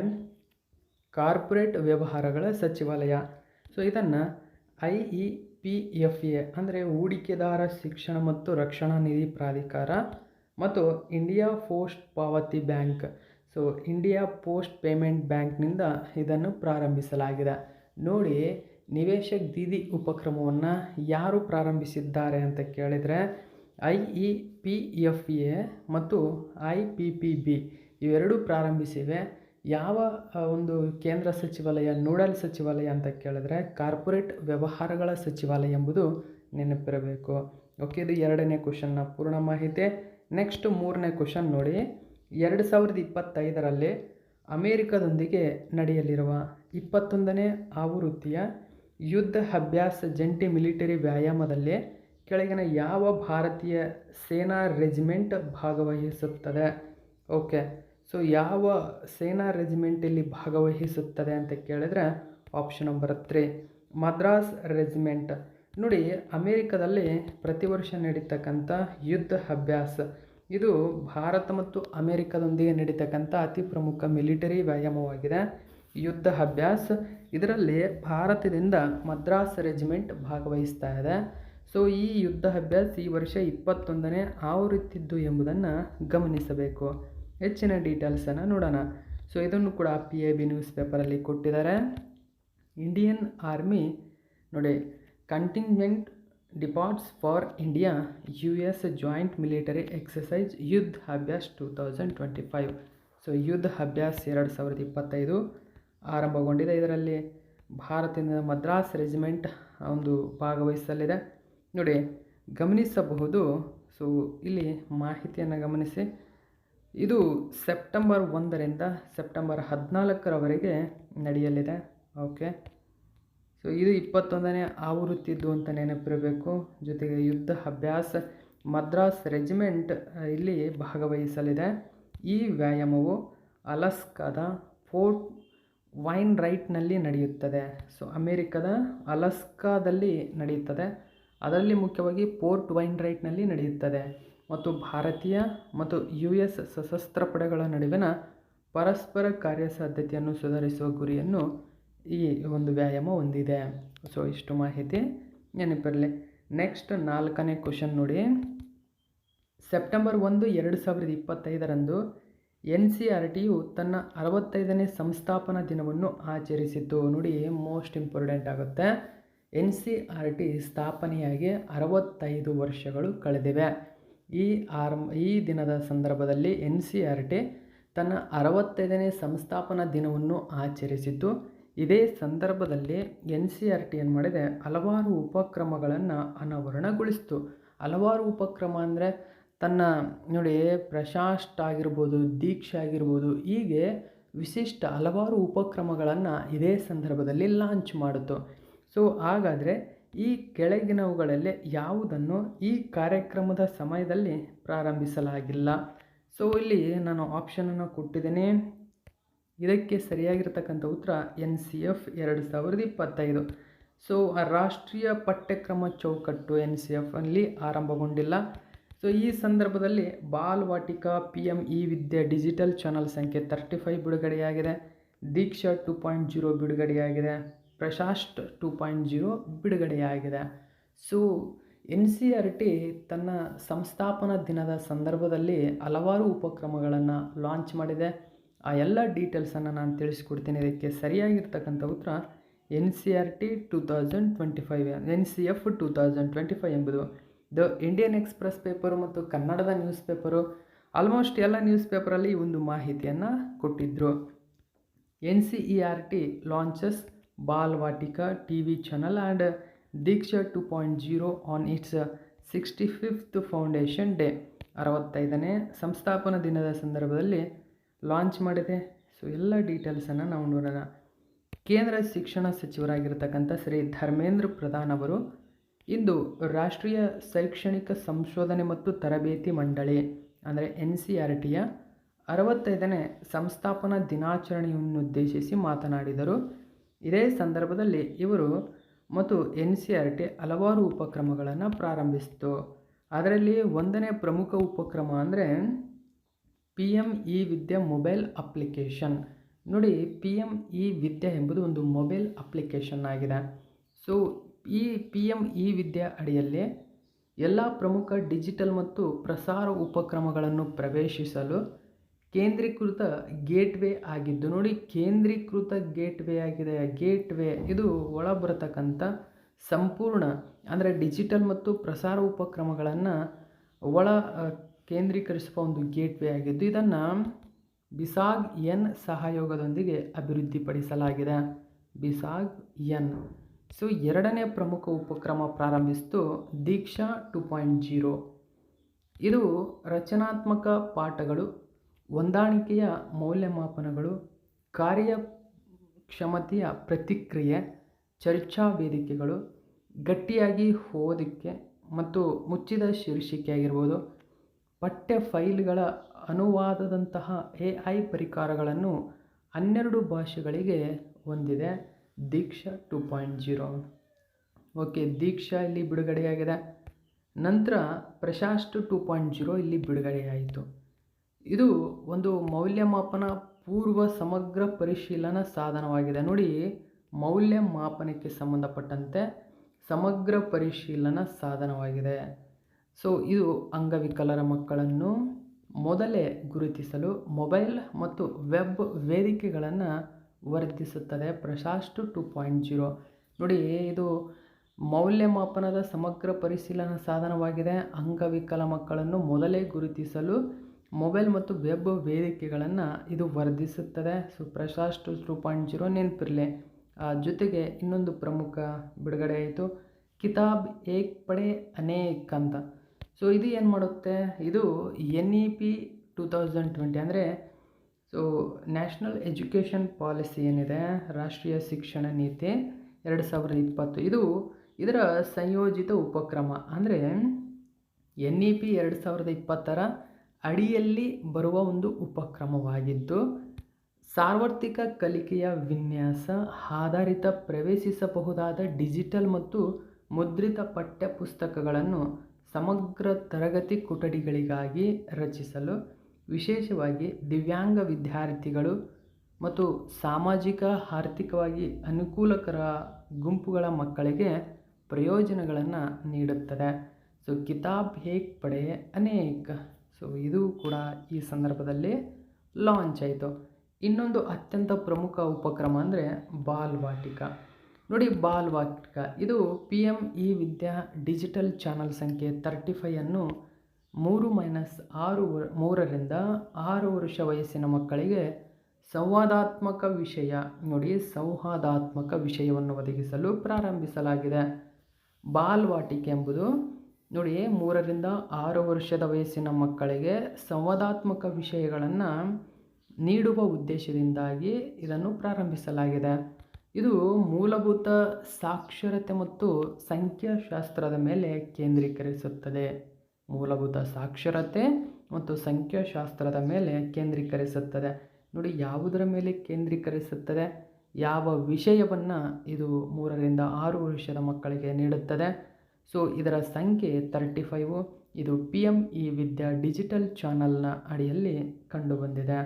ಕಾರ್ಪೊರೇಟ್ ವ್ಯವಹಾರಗಳ ಸಚಿವಾಲಯ. ಸೊ ಇದನ್ನು IEPFA ಅಂದರೆ ಹೂಡಿಕೆದಾರ ಶಿಕ್ಷಣ ಮತ್ತು ರಕ್ಷಣಾ ನಿಧಿ ಪ್ರಾಧಿಕಾರ ಮತ್ತು ಇಂಡಿಯಾ ಪೋಸ್ಟ್ ಪಾವತಿ bank, so India post payment ಬ್ಯಾಂಕ್ನಿಂದ ಇದನ್ನು ಪ್ರಾರಂಭಿಸಲಾಗಿದೆ. ನೋಡಿ, ನಿವೇಶಕ್ ದೀದಿ ಉಪಕ್ರಮವನ್ನು ಯಾರು ಪ್ರಾರಂಭಿಸಿದ್ದಾರೆ ಅಂತ ಕೇಳಿದರೆ IEPFA ಮತ್ತು IPPB ಇವೆರಡೂ ಪ್ರಾರಂಭಿಸಿವೆ. ಯಾವ ಒಂದು ಕೇಂದ್ರ ಸಚಿವಾಲಯ ನೋಡಲ್ ಸಚಿವಾಲಯ ಅಂತ ಕೇಳಿದ್ರೆ ಕಾರ್ಪೊರೇಟ್ ವ್ಯವಹಾರಗಳ ಸಚಿವಾಲಯ ಎಂಬುದು ನೆನಪಿರಬೇಕು. ಓಕೆ, ಇದು ಎರಡನೇ ಕ್ವಶನ್ನ ಪೂರ್ಣ ಮಾಹಿತಿ. ನೆಕ್ಸ್ಟ್ ಮೂರನೇ ಕ್ವಶನ್ ನೋಡಿ, 2025ರಲ್ಲಿ ಅಮೇರಿಕದೊಂದಿಗೆ ನಡೆಯಲಿರುವ 21ನೇ ಆವೃತ್ತಿಯ ಯುದ್ಧ ಅಭ್ಯಾಸ ಜಂಟಿ ಮಿಲಿಟರಿ ವ್ಯಾಯಾಮದಲ್ಲಿ ಕೆಳಗಿನ ಯಾವ ಭಾರತೀಯ ಸೇನಾ ರೆಜಿಮೆಂಟ್ ಭಾಗವಹಿಸುತ್ತದೆ? ಓಕೆ, ಸೊ ಯಾವ ಸೇನಾ ರೆಜಿಮೆಂಟ್ ಇಲ್ಲಿ ಭಾಗವಹಿಸುತ್ತದೆ ಅಂತ ಕೇಳಿದರೆ ಆಪ್ಷನ್ ನಂಬರ್ 3 ಮದ್ರಾಸ್ ರೆಜಿಮೆಂಟ್. ನೋಡಿ, ಅಮೇರಿಕದಲ್ಲಿ ಪ್ರತಿ ವರ್ಷ ನಡೀತಕ್ಕಂಥ ಯುದ್ಧ ಅಭ್ಯಾಸ ಇದು ಭಾರತ ಮತ್ತು ಅಮೇರಿಕದೊಂದಿಗೆ ನಡೀತಕ್ಕಂಥ ಅತಿ ಪ್ರಮುಖ ಮಿಲಿಟರಿ ವ್ಯಾಯಾಮವಾಗಿದೆ. ಯುದ್ಧ ಅಭ್ಯಾಸ ಇದರಲ್ಲಿ ಭಾರತದಿಂದ ಮದ್ರಾಸ್ ರೆಜಿಮೆಂಟ್ ಭಾಗವಹಿಸ್ತಾ ಇದೆ. ಸೊ ಈ ಯುದ್ಧ ಅಭ್ಯಾಸ ಈ ವರ್ಷ 21ನೇ ಆವೃತ್ತಿದ್ದು ಎಂಬುದನ್ನು ಗಮನಿಸಬೇಕು. ಹೆಚ್ಚಿನ ಡೀಟೇಲ್ಸನ್ನು ನೋಡೋಣ. ಸೊ ಇದನ್ನು ಕೂಡ PIB ನ್ಯೂಸ್ ಪೇಪರಲ್ಲಿ ಕೊಟ್ಟಿದ್ದಾರೆ. ಇಂಡಿಯನ್ ಆರ್ಮಿ ನೋಡಿ contingent departs for India US joint military exercise Yudh Abhyas 2025. So ಯುದ್ಧ ಅಭ್ಯಾಸ್ 2025 ಆರಂಭಗೊಂಡಿದೆ. ಇದರಲ್ಲಿ ಭಾರತದ ಮದ್ರಾಸ್ ರೆಜಿಮೆಂಟ್ ಒಂದು ಭಾಗವಹಿಸಲಿದೆ. ನೋಡಿ ಗಮನಿಸಬಹುದು. ಸೊ ಇಲ್ಲಿ ಮಾಹಿತಿಯನ್ನು ಗಮನಿಸಿ. ಇದು ಸೆಪ್ಟೆಂಬರ್ 1ರಿಂದ ಸೆಪ್ಟೆಂಬರ್ 14ರವರೆಗೆ ನಡೆಯಲಿದೆ. ಓಕೆ, ಸೊ ಇದು 21ನೇ ಆವೃತ್ತಿದ್ದು ಅಂತ ನೆನಪಿರಬೇಕು. ಜೊತೆಗೆ ಯುದ್ಧ ಅಭ್ಯಾಸ ಮದ್ರಾಸ್ ರೆಜಿಮೆಂಟ್ ಇಲ್ಲಿ ಭಾಗವಹಿಸಲಿದೆ. ಈ ವ್ಯಾಯಾಮವು ಅಲಸ್ಕಾದ ಫೋರ್ಟ್ ವೈನ್ರೈಟ್ನಲ್ಲಿ ನಡೆಯುತ್ತದೆ. ಸೊ ಅಮೇರಿಕದ ಅಲಸ್ಕಾದಲ್ಲಿ ನಡೆಯುತ್ತದೆ. ಅದರಲ್ಲಿ ಮುಖ್ಯವಾಗಿ ಪೋರ್ಟ್ ವೈನ್ರೈಟ್ನಲ್ಲಿ ನಡೆಯುತ್ತದೆ ಮತ್ತು ಭಾರತೀಯ ಮತ್ತು US ಸಶಸ್ತ್ರ ಪಡೆಗಳ ನಡುವಿನ ಪರಸ್ಪರ ಕಾರ್ಯಸಾಧ್ಯತೆಯನ್ನು ಸುಧಾರಿಸುವ ಗುರಿಯನ್ನು ಈ ಒಂದು ವ್ಯಾಯಾಮ ಹೊಂದಿದೆ. ಸೊ ಇಷ್ಟು ಮಾಹಿತಿ ನೆನಪಿರಲಿ. ನೆಕ್ಸ್ಟ್ 4ನೇ ಕ್ವಶನ್ ನೋಡಿ. ಸೆಪ್ಟೆಂಬರ್ 1, 2025ರಂದು NCERTಯು ತನ್ನ 65ನೇ ಸಂಸ್ಥಾಪನಾ ದಿನವನ್ನು ಆಚರಿಸಿತು. ನೋಡಿ ಮೋಸ್ಟ್ ಇಂಪಾರ್ಟೆಂಟ್ ಆಗುತ್ತೆ. NCERT ಸ್ಥಾಪನೆಯಾಗಿ 65 ವರ್ಷಗಳು ಕಳೆದಿವೆ. ಈ ದಿನದ ಸಂದರ್ಭದಲ್ಲಿ NCERT ತನ್ನ 65ನೇ ಸಂಸ್ಥಾಪನಾ ದಿನವನ್ನು ಆಚರಿಸಿತು. ಇದೇ ಸಂದರ್ಭದಲ್ಲಿ NCERT ಏನು ಮಾಡಿದೆ, ಹಲವಾರು ಉಪಕ್ರಮಗಳನ್ನು ಅನಾವರಣಗೊಳಿಸಿತು. ಹಲವಾರು ಉಪಕ್ರಮ ಅಂದರೆ ತನ್ನ ನೋಡಿ ಪ್ರಶಾಸ್ಟ್ ಆಗಿರ್ಬೋದು, ದೀಕ್ಷಾ ಆಗಿರ್ಬೋದು, ಹೀಗೆ ವಿಶಿಷ್ಟ ಹಲವಾರು ಉಪಕ್ರಮಗಳನ್ನು ಇದೇ ಸಂದರ್ಭದಲ್ಲಿ ಲಾಂಚ್ ಮಾಡಿತು. ಸೊ ಹಾಗಾದರೆ ಈ ಕೆಳಗಿನವುಗಳಲ್ಲಿ ಯಾವುದನ್ನು ಈ ಕಾರ್ಯಕ್ರಮದ ಸಮಯದಲ್ಲಿ ಪ್ರಾರಂಭಿಸಲಾಗಿಲ್ಲ? ಸೊ ಇಲ್ಲಿ ನಾನು ಆಪ್ಷನನ್ನು ಕೊಟ್ಟಿದ್ದೇನೆ. ಇದಕ್ಕೆ ಸರಿಯಾಗಿರ್ತಕ್ಕಂಥ ಉತ್ತರ NCF 2025. ಸೊ ರಾಷ್ಟ್ರೀಯ ಪಠ್ಯಕ್ರಮ ಚೌಕಟ್ಟು NCF ಅಲ್ಲಿ ಆರಂಭಗೊಂಡಿಲ್ಲ. ಸೊ ಈ ಸಂದರ್ಭದಲ್ಲಿ ಬಾಲವಾಟಿಕಾ PME ವಿದ್ಯೆ ಡಿಜಿಟಲ್ ಚಾನಲ್ ಸಂಖ್ಯೆ 35 ಬಿಡುಗಡೆಯಾಗಿದೆ. ದೀಕ್ಷಾ 2.0 ಬಿಡುಗಡೆಯಾಗಿದೆ. ಪ್ರಶಾಸ್ಟ್ 2.0 ಬಿಡುಗಡೆಯಾಗಿದೆ. ಸೊ NCERT ತನ್ನ ಸಂಸ್ಥಾಪನಾ ದಿನದ ಸಂದರ್ಭದಲ್ಲಿ ಹಲವಾರು ಉಪಕ್ರಮಗಳನ್ನು ಲಾಂಚ್ ಮಾಡಿದೆ. ಆ ಎಲ್ಲ ಡೀಟೇಲ್ಸನ್ನು ನಾನು ತಿಳಿಸ್ಕೊಡ್ತೀನಿ. ಇದಕ್ಕೆ ಸರಿಯಾಗಿರ್ತಕ್ಕಂಥ ಉತ್ತರ NCERT 2025 NCF 2025 ಎಂಬುದು. ದ ಇಂಡಿಯನ್ ಎಕ್ಸ್ಪ್ರೆಸ್ ಪೇಪರು ಮತ್ತು ಕನ್ನಡದ ನ್ಯೂಸ್ ಪೇಪರು ಆಲ್ಮೋಸ್ಟ್ ಎಲ್ಲ ನ್ಯೂಸ್ ಪೇಪರಲ್ಲಿ ಒಂದು ಮಾಹಿತಿಯನ್ನು ಕೊಟ್ಟಿದ್ದರು. NCERT launches Balvatika TV channel and Diksha 2.0 on its 65th foundation day. 65ನೇ ಸಂಸ್ಥಾಪನಾ ದಿನದ ಸಂದರ್ಭದಲ್ಲಿ ಲಾಂಚ್ ಮಾಡಿದೆ. ಸೊ ಎಲ್ಲ ಡೀಟೇಲ್ಸನ್ನು ನಾವು ನೋಡೋಣ. ಕೇಂದ್ರ ಶಿಕ್ಷಣ ಸಚಿವರಾಗಿರ್ತಕ್ಕಂಥ ಶ್ರೀ ಧರ್ಮೇಂದ್ರ ಪ್ರಧಾನ್ ಅವರು ಇಂದು ರಾಷ್ಟ್ರೀಯ ಶೈಕ್ಷಣಿಕ ಸಂಶೋಧನೆ ಮತ್ತು ತರಬೇತಿ ಮಂಡಳಿ ಅಂದರೆ NCERTಯ 65ನೇ ಸಂಸ್ಥಾಪನಾ ದಿನಾಚರಣೆಯನ್ನುದ್ದೇಶಿಸಿ ಮಾತನಾಡಿದರು. ಇದೇ ಸಂದರ್ಭದಲ್ಲಿ ಇವರು ಮತ್ತು NCERT ಹಲವಾರು ಉಪಕ್ರಮಗಳನ್ನು ಪ್ರಾರಂಭಿಸಿತು. ಅದರಲ್ಲಿ ಒಂದನೇ ಪ್ರಮುಖ ಉಪಕ್ರಮ ಅಂದರೆ PME ವಿದ್ಯಾ ಮೊಬೈಲ್ ಅಪ್ಲಿಕೇಶನ್. ನೋಡಿ PME ವಿದ್ಯಾ ಎಂಬುದು ಒಂದು ಮೊಬೈಲ್ ಅಪ್ಲಿಕೇಶನ್ ಆಗಿದೆ. ಸೊ ಈ PME ವಿದ್ಯಾ ಅಡಿಯಲ್ಲಿ ಎಲ್ಲ ಪ್ರಮುಖ ಡಿಜಿಟಲ್ ಮತ್ತು ಪ್ರಸಾರ ಉಪಕ್ರಮಗಳನ್ನು ಪ್ರವೇಶಿಸಲು ಕೇಂದ್ರೀಕೃತ ಗೇಟ್ವೇ ಆಗಿದ್ದು, ನೋಡಿ ಕೇಂದ್ರೀಕೃತ ಗೇಟ್ವೇ ಆಗಿದೆ. ಗೇಟ್ವೇ ಇದು ಒಳಬರತಕ್ಕಂಥ ಸಂಪೂರ್ಣ ಅಂದರೆ ಡಿಜಿಟಲ್ ಮತ್ತು ಪ್ರಸಾರ ಉಪಕ್ರಮಗಳನ್ನು ಕೇಂದ್ರೀಕರಿಸುವ ಒಂದು ಗೇಟ್ವೇ ಆಗಿದ್ದು, ಇದನ್ನು ಬಿಸಾಗ್ N ಸಹಯೋಗದೊಂದಿಗೆ ಅಭಿವೃದ್ಧಿಪಡಿಸಲಾಗಿದೆ. ಬಿಸಾಗ್ N. ಸೊ ಎರಡನೇ ಪ್ರಮುಖ ಉಪಕ್ರಮ ಪ್ರಾರಂಭಿಸಿತು ದೀಕ್ಷಾ 2.0. ಇದು ರಚನಾತ್ಮಕ ಪಾಠಗಳು, ಹೊಂದಾಣಿಕೆಯ ಮೌಲ್ಯಮಾಪನಗಳು, ಕಾರ್ಯಕ್ಷಮತೆಯ ಪ್ರತಿಕ್ರಿಯೆ, ಚರ್ಚಾ ವೇದಿಕೆಗಳು, ಗಟ್ಟಿಯಾಗಿ ಓದಿಕೆ ಮತ್ತು ಮುಚ್ಚಿದ ಶೀರ್ಷಿಕೆ ಆಗಿರ್ಬೋದು, ಪಠ್ಯ ಫೈಲ್ಗಳ ಅನುವಾದದಂತಹ AI ಪರಿಕರಗಳನ್ನು 12 ಭಾಷೆಗಳಿಗೆ ಹೊಂದಿದೆ. ದೀಕ್ಷಾ 2.0. ಓಕೆ, ದೀಕ್ಷಾ ಇಲ್ಲಿ ಬಿಡುಗಡೆಯಾಗಿದೆ. ನಂತರ ಪ್ರಶಾಸ್ಟ್ 2.0 ಇಲ್ಲಿ ಬಿಡುಗಡೆಯಾಯಿತು. ಇದು ಒಂದು ಮೌಲ್ಯಮಾಪನ ಪೂರ್ವ ಸಮಗ್ರ ಪರಿಶೀಲನಾ ಸಾಧನವಾಗಿದೆ. ನೋಡಿ ಮೌಲ್ಯಮಾಪನಕ್ಕೆ ಸಂಬಂಧಪಟ್ಟಂತೆ ಸಮಗ್ರ ಪರಿಶೀಲನಾ ಸಾಧನವಾಗಿದೆ. ಸೊ ಇದು ಅಂಗವಿಕಲರ ಮಕ್ಕಳನ್ನು ಮೊದಲೇ ಗುರುತಿಸಲು ಮೊಬೈಲ್ ಮತ್ತು ವೆಬ್ ವೇದಿಕೆಗಳನ್ನು ವರ್ಧಿಸುತ್ತದೆ. ಪ್ರಶಾಸ್ಟ್ 2.0 ನೋಡಿ, ಇದು ಮೌಲ್ಯಮಾಪನದ ಸಮಗ್ರ ಪರಿಶೀಲನಾ ಸಾಧನವಾಗಿದೆ. ಅಂಗವಿಕಲ ಮಕ್ಕಳನ್ನು ಮೊದಲೇ ಗುರುತಿಸಲು ಮೊಬೈಲ್ ಮತ್ತು ವೆಬ್ ವೇದಿಕೆಗಳನ್ನು ಇದು ವರ್ಧಿಸುತ್ತದೆ. ಸೊ ಪ್ರಶಾಸ್ಟ್ 2.0 ನೆನಪಿರಲಿ. ಜೊತೆಗೆ ಇನ್ನೊಂದು ಪ್ರಮುಖ ಬಿಡುಗಡೆ ಆಯಿತು, ಕಿತಾಬ್ ಏಕ್ ಪಡೆ ಅನೇಕ್ ಅಂತ. ಸೊ ಇದು ಏನು ಮಾಡುತ್ತೆ, ಇದು NEP 2020 ಅಂದರೆ ಸೊ ನ್ಯಾಷನಲ್ ಎಜುಕೇಷನ್ ಪಾಲಿಸಿ ಏನಿದೆ, ರಾಷ್ಟ್ರೀಯ ಶಿಕ್ಷಣ ನೀತಿ 2020, ಇದರ ಸಂಯೋಜಿತ ಉಪಕ್ರಮ. ಅಂದರೆ NEP 2020 ಅಡಿಯಲ್ಲಿ ಬರುವ ಒಂದು ಉಪಕ್ರಮವಾಗಿದ್ದು, ಸಾರ್ವತ್ರಿಕ ಕಲಿಕೆಯ ವಿನ್ಯಾಸ ಆಧಾರಿತ ಪ್ರವೇಶಿಸಬಹುದಾದ ಡಿಜಿಟಲ್ ಮತ್ತು ಮುದ್ರಿತ ಪಠ್ಯಪುಸ್ತಕಗಳನ್ನು ಸಮಗ್ರ ತರಗತಿ ಕೊಠಡಿಗಳಿಗಾಗಿ ರಚಿಸಲು ವಿಶೇಷವಾಗಿ ದಿವ್ಯಾಂಗ ವಿದ್ಯಾರ್ಥಿಗಳು ಮತ್ತು ಸಾಮಾಜಿಕ ಆರ್ಥಿಕವಾಗಿ ಅನುಕೂಲಕರ ಗುಂಪುಗಳ ಮಕ್ಕಳಿಗೆ ಪ್ರಯೋಜನಗಳನ್ನು ನೀಡುತ್ತದೆ. ಸೊ ಕಿತಾಬ್ ಏಕ್ ಪಡೆ ಅನೇಕ್, ಸೊ ಇದು ಕೂಡ ಈ ಸಂದರ್ಭದಲ್ಲಿ ಲಾಂಚ್ ಆಯಿತು. ಇನ್ನೊಂದು ಅತ್ಯಂತ ಪ್ರಮುಖ ಉಪಕ್ರಮ ಅಂದರೆ ಬಾಲ್ವಾಟಿಕ. ನೋಡಿ, ಬಾಲ್ವಾಟಿಕ ಇದು PM e-ವಿದ್ಯಾ ಡಿಜಿಟಲ್ ಚಾನಲ್ ಸಂಖ್ಯೆ 35 3ರಿಂದ 6 ವರ್ಷ ವಯಸ್ಸಿನ ಮಕ್ಕಳಿಗೆ ಸಂವಾದಾತ್ಮಕ ವಿಷಯ, ನೋಡಿ ಸಂವಾದಾತ್ಮಕ ವಿಷಯವನ್ನು ಒದಗಿಸಲು ಪ್ರಾರಂಭಿಸಲಾಗಿದೆ. ಬಾಲ್ವಾಟಿಕೆ ಎಂಬುದು ನೋಡಿ 3ರಿಂದ 6 ವರ್ಷದ ವಯಸ್ಸಿನ ಮಕ್ಕಳಿಗೆ ಸಂವಾದಾತ್ಮಕ ವಿಷಯಗಳನ್ನು ನೀಡುವ ಉದ್ದೇಶದಿಂದಾಗಿ ಇದನ್ನು ಪ್ರಾರಂಭಿಸಲಾಗಿದೆ. ಇದು ಮೂಲಭೂತ ಸಾಕ್ಷರತೆ ಮತ್ತು ಸಂಖ್ಯಾಶಾಸ್ತ್ರದ ಮೇಲೆ ಕೇಂದ್ರೀಕರಿಸುತ್ತದೆ. ಮೂಲಭೂತ ಸಾಕ್ಷರತೆ ಮತ್ತು ಸಂಖ್ಯಾಶಾಸ್ತ್ರದ ಮೇಲೆ ಕೇಂದ್ರೀಕರಿಸುತ್ತದೆ. ನೋಡಿ, ಯಾವುದರ ಮೇಲೆ ಕೇಂದ್ರೀಕರಿಸುತ್ತದೆ, ಯಾವ ವಿಷಯವನ್ನು ಇದು 3ರಿಂದ 6 ವರ್ಷದ ಮಕ್ಕಳಿಗೆ ನೀಡುತ್ತದೆ. ಸೊ ಇದರ ಸಂಖ್ಯೆ 35, ಇದು PM e-ವಿದ್ಯಾ ಡಿಜಿಟಲ್ ಚಾನಲ್ನ ಅಡಿಯಲ್ಲಿ ಕಂಡುಬಂದಿದೆ.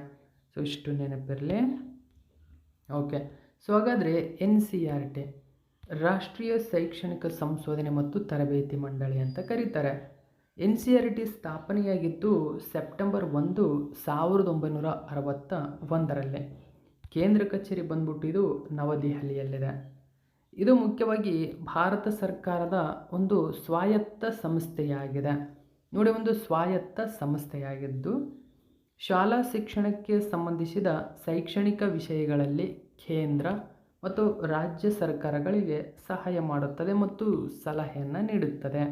ಸೊ ಇಷ್ಟು ನೆನಪಿರಲಿ. ಓಕೆ, ಸೊ ಹಾಗಾದರೆ NCERT ರಾಷ್ಟ್ರೀಯ ಶೈಕ್ಷಣಿಕ ಸಂಶೋಧನೆ ಮತ್ತು ತರಬೇತಿ ಮಂಡಳಿ ಅಂತ ಕರೀತಾರೆ. NCERT ಸ್ಥಾಪನೆಯಾಗಿದ್ದು ಸೆಪ್ಟೆಂಬರ್ 1, 1961. ಕೇಂದ್ರ ಕಚೇರಿ ಬಂದ್ಬಿಟ್ಟು ಇದು ನವದೆಹಲಿಯಲ್ಲಿದೆ. ಇದು ಮುಖ್ಯವಾಗಿ ಭಾರತ ಸರ್ಕಾರದ ಒಂದು ಸ್ವಾಯತ್ತ ಸಂಸ್ಥೆಯಾಗಿದೆ. ನೋಡಿ, ಒಂದು ಸ್ವಾಯತ್ತ ಸಂಸ್ಥೆಯಾಗಿದ್ದು ಶಾಲಾ ಶಿಕ್ಷಣಕ್ಕೆ ಸಂಬಂಧಿಸಿದ ಶೈಕ್ಷಣಿಕ ವಿಷಯಗಳಲ್ಲಿ ಕೇಂದ್ರ ಮತ್ತು ರಾಜ್ಯ ಸರ್ಕಾರಗಳಿಗೆ ಸಹಾಯ ಮಾಡುತ್ತದೆ ಮತ್ತು ಸಲಹೆಯನ್ನು ನೀಡುತ್ತದೆ.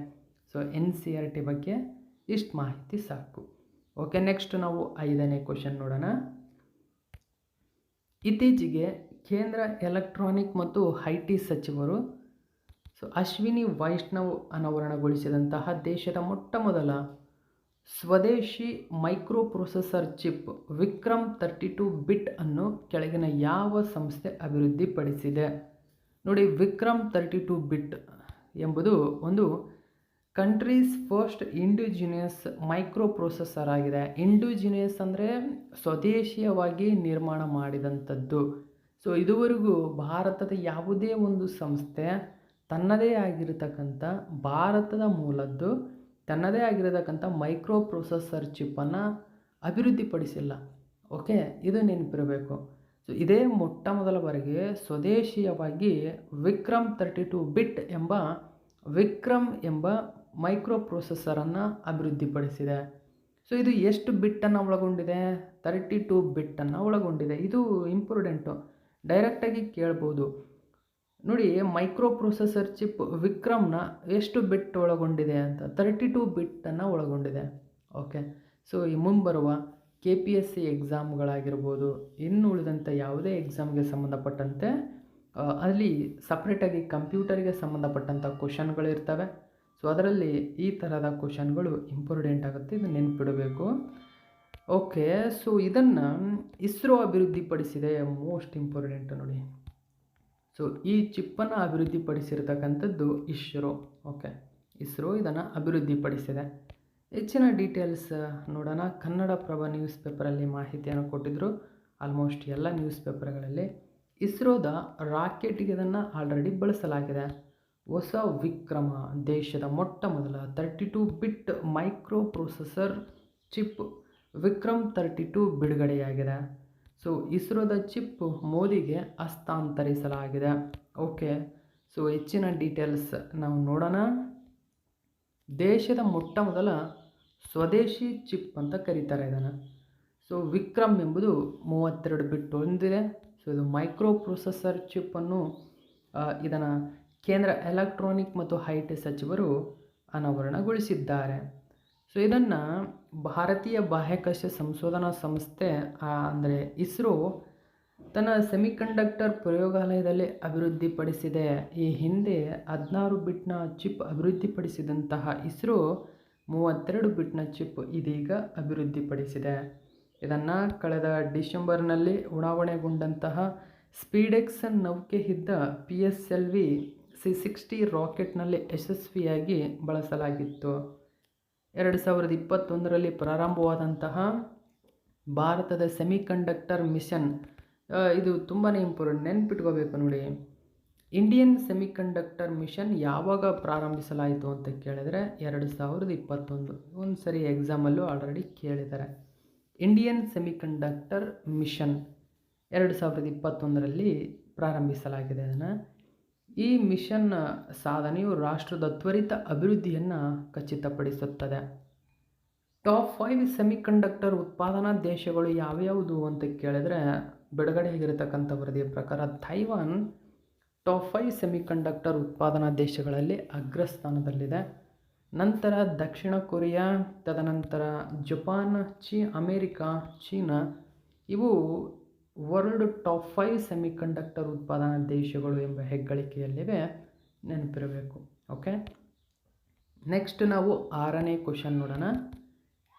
ಸೊ NCERT ಬಗ್ಗೆ ಇಷ್ಟು ಮಾಹಿತಿ ಸಾಕು. ಓಕೆ, ನೆಕ್ಸ್ಟ್ ನಾವು 5ನೇ ಕ್ವಶನ್ ನೋಡೋಣ. ಇತ್ತೀಚೆಗೆ ಕೇಂದ್ರ ಎಲೆಕ್ಟ್ರಾನಿಕ್ ಮತ್ತು IT ಸಚಿವರು ಅಶ್ವಿನಿ ವೈಷ್ಣವ್ ಅನಾವರಣಗೊಳಿಸಿದಂತಹ ದೇಶದ ಮೊಟ್ಟಮೊದಲ ಸ್ವದೇಶಿ ಮೈಕ್ರೋ ಪ್ರೊಸೆಸರ್ ಚಿಪ್ ವಿಕ್ರಮ್ 32 ಬಿಟ್ ಅನ್ನು ಕೆಳಗಿನ ಯಾವ ಸಂಸ್ಥೆ ಅಭಿವೃದ್ಧಿಪಡಿಸಿದೆ? ನೋಡಿ, ವಿಕ್ರಮ್ 32 ಬಿಟ್ ಎಂಬುದು ಒಂದು country's first indigenous micro processor ಆಗಿದೆ. ಇಂಡಿಜಿನಿಯಸ್ ಅಂದರೆ ಸ್ವದೇಶೀಯವಾಗಿ ನಿರ್ಮಾಣ ಮಾಡಿದಂಥದ್ದು. ಸೊ ಇದುವರೆಗೂ ಭಾರತದ ಯಾವುದೇ ಒಂದು ಸಂಸ್ಥೆ ತನ್ನದೇ ಆಗಿರತಕ್ಕಂಥ ಭಾರತದ ಮೂಲದ್ದು ತನ್ನದೇ ಆಗಿರತಕ್ಕಂಥ ಮೈಕ್ರೋ ಪ್ರೊಸೆಸರ್ ಚಿಪ್ಪನ್ನು ಅಭಿವೃದ್ಧಿಪಡಿಸಿಲ್ಲ. ಓಕೆ, ಇದು ನೆನಪಿರಬೇಕು. ಸೊ ಇದೇ ಮೊಟ್ಟ ಮೊದಲ ಬಾರಿಗೆ ಸ್ವದೇಶೀಯವಾಗಿ ವಿಕ್ರಮ್ 32 ಬಿಟ್ ಎಂಬ ಮೈಕ್ರೋ ಪ್ರೊಸೆಸರನ್ನು ಅಭಿವೃದ್ಧಿಪಡಿಸಿದೆ. ಸೊ ಇದು ಎಷ್ಟು ಬಿಟ್ಟನ್ನು ಒಳಗೊಂಡಿದೆ? 32 ಬಿಟ್ಟನ್ನು ಒಳಗೊಂಡಿದೆ. ಇದು ಇಂಪಾರ್ಟೆಂಟು, ಡೈರೆಕ್ಟಾಗಿ ಕೇಳ್ಬೋದು. ನೋಡಿ, ಮೈಕ್ರೋ ಪ್ರೊಸೆಸರ್ ಚಿಪ್ ವಿಕ್ರಮ್ನ ಎಷ್ಟು ಬಿಟ್ ಒಳಗೊಂಡಿದೆ ಅಂತ 32 ಬಿಟ್ಟನ್ನು ಒಳಗೊಂಡಿದೆ. ಓಕೆ, ಸೊ ಈ ಮುಂಬರುವ KPSC ಎಕ್ಸಾಮ್ಗಳಾಗಿರ್ಬೋದು, ಇನ್ನು ಉಳಿದಂಥ ಯಾವುದೇ ಎಕ್ಸಾಮ್ಗೆ ಸಂಬಂಧಪಟ್ಟಂತೆ ಅಲ್ಲಿ ಸಪ್ರೇಟಾಗಿ ಕಂಪ್ಯೂಟರ್ಗೆ ಸಂಬಂಧಪಟ್ಟಂಥ ಕ್ವಶನ್ಗಳಿರ್ತವೆ. ಸೊ ಅದರಲ್ಲಿ ಈ ಥರದ ಕ್ವಶನ್ಗಳು ಇಂಪಾರ್ಟೆಂಟ್ ಆಗುತ್ತೆ, ಇದು ನೆನಪಿಡಬೇಕು. ಓಕೆ, ಸೊ ಇದನ್ನು ಇಸ್ರೋ ಅಭಿವೃದ್ಧಿಪಡಿಸಿದೆ. ಮೋಸ್ಟ್ ಇಂಪಾರ್ಟೆಂಟ್ ನೋಡಿ. ಸೊ ಈ ಚಿಪ್ಪನ್ನು ಅಭಿವೃದ್ಧಿಪಡಿಸಿರ್ತಕ್ಕಂಥದ್ದು ಇಸ್ರೋ. ಓಕೆ, ಇಸ್ರೋ ಇದನ್ನು ಅಭಿವೃದ್ಧಿಪಡಿಸಿದೆ. ಹೆಚ್ಚಿನ ಡೀಟೇಲ್ಸ್ ನೋಡೋಣ. ಕನ್ನಡಪ್ರಭ ನ್ಯೂಸ್ ಪೇಪರಲ್ಲಿ ಮಾಹಿತಿಯನ್ನು ಕೊಟ್ಟಿದ್ದರು. ಆಲ್ಮೋಸ್ಟ್ ಎಲ್ಲ ನ್ಯೂಸ್ ಪೇಪರ್ಗಳಲ್ಲಿ ಇಸ್ರೋದ ರಾಕೆಟ್ಗೆ ಇದನ್ನು ಆಲ್ರೆಡಿ ಬಳಸಲಾಗಿದೆ. ಹೊಸ ವಿಕ್ರಮ, ದೇಶದ ಮೊಟ್ಟ ಮೊದಲ 32 ಬಿಟ್ ಮೈಕ್ರೋ ಪ್ರೊಸೆಸರ್ ಚಿಪ್ ವಿಕ್ರಮ್ 32 ಬಿಡುಗಡೆಯಾಗಿದೆ. ಸೊ ಇಸ್ರೋದ ಚಿಪ್ ಮೋದಿಗೆ ಹಸ್ತಾಂತರಿಸಲಾಗಿದೆ. ಓಕೆ, ಸೊ ಹೆಚ್ಚಿನ ಡೀಟೇಲ್ಸ್ ನಾವು ನೋಡೋಣ. ದೇಶದ ಮೊಟ್ಟ ಮೊದಲ ಸ್ವದೇಶಿ ಚಿಪ್ ಅಂತ ಕರೀತಾರೆ ಇದನ್ನು. ಸೊ ವಿಕ್ರಮ್ ಎಂಬುದು 32 ಬಿಟ್ ಹೊಂದಿದೆ. ಸೊ ಇದು ಮೈಕ್ರೋ ಪ್ರೊಸೆಸರ್ ಚಿಪ್ಪನ್ನು ಇದನ್ನು ಕೇಂದ್ರ ಎಲೆಕ್ಟ್ರಾನಿಕ್ ಮತ್ತು ಹೈಟೆಕ್ ಸಚಿವರು ಅನಾವರಣಗೊಳಿಸಿದ್ದಾರೆ. ಸೊ ಇದನ್ನು ಭಾರತೀಯ ಬಾಹ್ಯಾಕಾಶ ಸಂಶೋಧನಾ ಸಂಸ್ಥೆ ಅಂದರೆ ಇಸ್ರೋ ತನ್ನ ಸೆಮಿಕಂಡಕ್ಟರ್ ಪ್ರಯೋಗಾಲಯದಲ್ಲಿ ಅಭಿವೃದ್ಧಿಪಡಿಸಿದೆ. ಈ ಹಿಂದೆ 16 ಬಿಟ್ನ ಚಿಪ್ ಅಭಿವೃದ್ಧಿಪಡಿಸಿದಂತಹ ಇಸ್ರೋ 32 ಬಿಟ್ನ ಚಿಪ್ ಇದೀಗ ಅಭಿವೃದ್ಧಿಪಡಿಸಿದೆ. ಇದನ್ನು ಕಳೆದ ಡಿಸೆಂಬರ್ನಲ್ಲಿ ಉಡಾವಣೆಗೊಂಡಂತಹ ಸ್ಪೀಡೆಕ್ಸ್ ನೌಕೆ ಇದ್ದ PSLV C-60 ರಾಕೆಟ್ನಲ್ಲಿ ಯಶಸ್ವಿಯಾಗಿ ಬಳಸಲಾಗಿತ್ತು. 2021ರಲ್ಲಿ ಪ್ರಾರಂಭವಾದಂತಹ ಭಾರತದ ಸೆಮಿಕಂಡಕ್ಟರ್ ಮಿಷನ್, ಇದು ತುಂಬಾ ಇಂಪಾರ್ಟೆಂಟ್, ನೆನ್ಪಿಟ್ಕೋಬೇಕು ನೋಡಿ. ಇಂಡಿಯನ್ ಸೆಮಿಕಂಡಕ್ಟರ್ ಮಿಷನ್ ಯಾವಾಗ ಪ್ರಾರಂಭಿಸಲಾಯಿತು ಅಂತ ಕೇಳಿದರೆ 2021. ಒಂದು ಸರಿ ಎಕ್ಸಾಮಲ್ಲೂ ಆಲ್ರೆಡಿ ಕೇಳಿದ್ದಾರೆ. ಇಂಡಿಯನ್ ಸೆಮಿಕಂಡಕ್ಟರ್ ಮಿಷನ್ 2021ರಲ್ಲಿ ಪ್ರಾರಂಭಿಸಲಾಗಿದೆ. ಅದನ್ನು ಈ ಮಿಷನ್ ಸಾಧನೆಯು ರಾಷ್ಟ್ರದ ತ್ವರಿತ ಅಭಿವೃದ್ಧಿಯನ್ನು ಖಚಿತಪಡಿಸುತ್ತದೆ. ಟಾಪ್ 5 ಸೆಮಿಕಂಡಕ್ಟರ್ ಉತ್ಪಾದನಾ ದೇಶಗಳು ಯಾವ್ಯಾವುದು ಅಂತ ಕೇಳಿದರೆ, ಬಿಡುಗಡೆಯಾಗಿರತಕ್ಕಂಥ ವರದಿಯ ಪ್ರಕಾರ ತೈವಾನ್ ಟಾಪ್ 5 ಸೆಮಿಕಂಡಕ್ಟರ್ ಉತ್ಪಾದನಾ ದೇಶಗಳಲ್ಲಿ ಅಗ್ರಸ್ಥಾನದಲ್ಲಿದೆ. ನಂತರ ದಕ್ಷಿಣ ಕೊರಿಯಾ, ತದನಂತರ ಜಪಾನ್, ಅಮೇರಿಕಾ, ಚೀನಾ ಇವು ವರ್ಲ್ಡ್ ಟಾಪ್ 5 ಸೆಮಿಕಂಡಕ್ಟರ್ ಉತ್ಪಾದನಾ ದೇಶಗಳು ಎಂಬ ಹೆಗ್ಗಳಿಕೆಯಲ್ಲಿವೆ, ನೆನಪಿರಬೇಕು. ಓಕೆ, ನೆಕ್ಸ್ಟ್ ನಾವು 6ನೇ ಕ್ವಶನ್ ನೋಡೋಣ.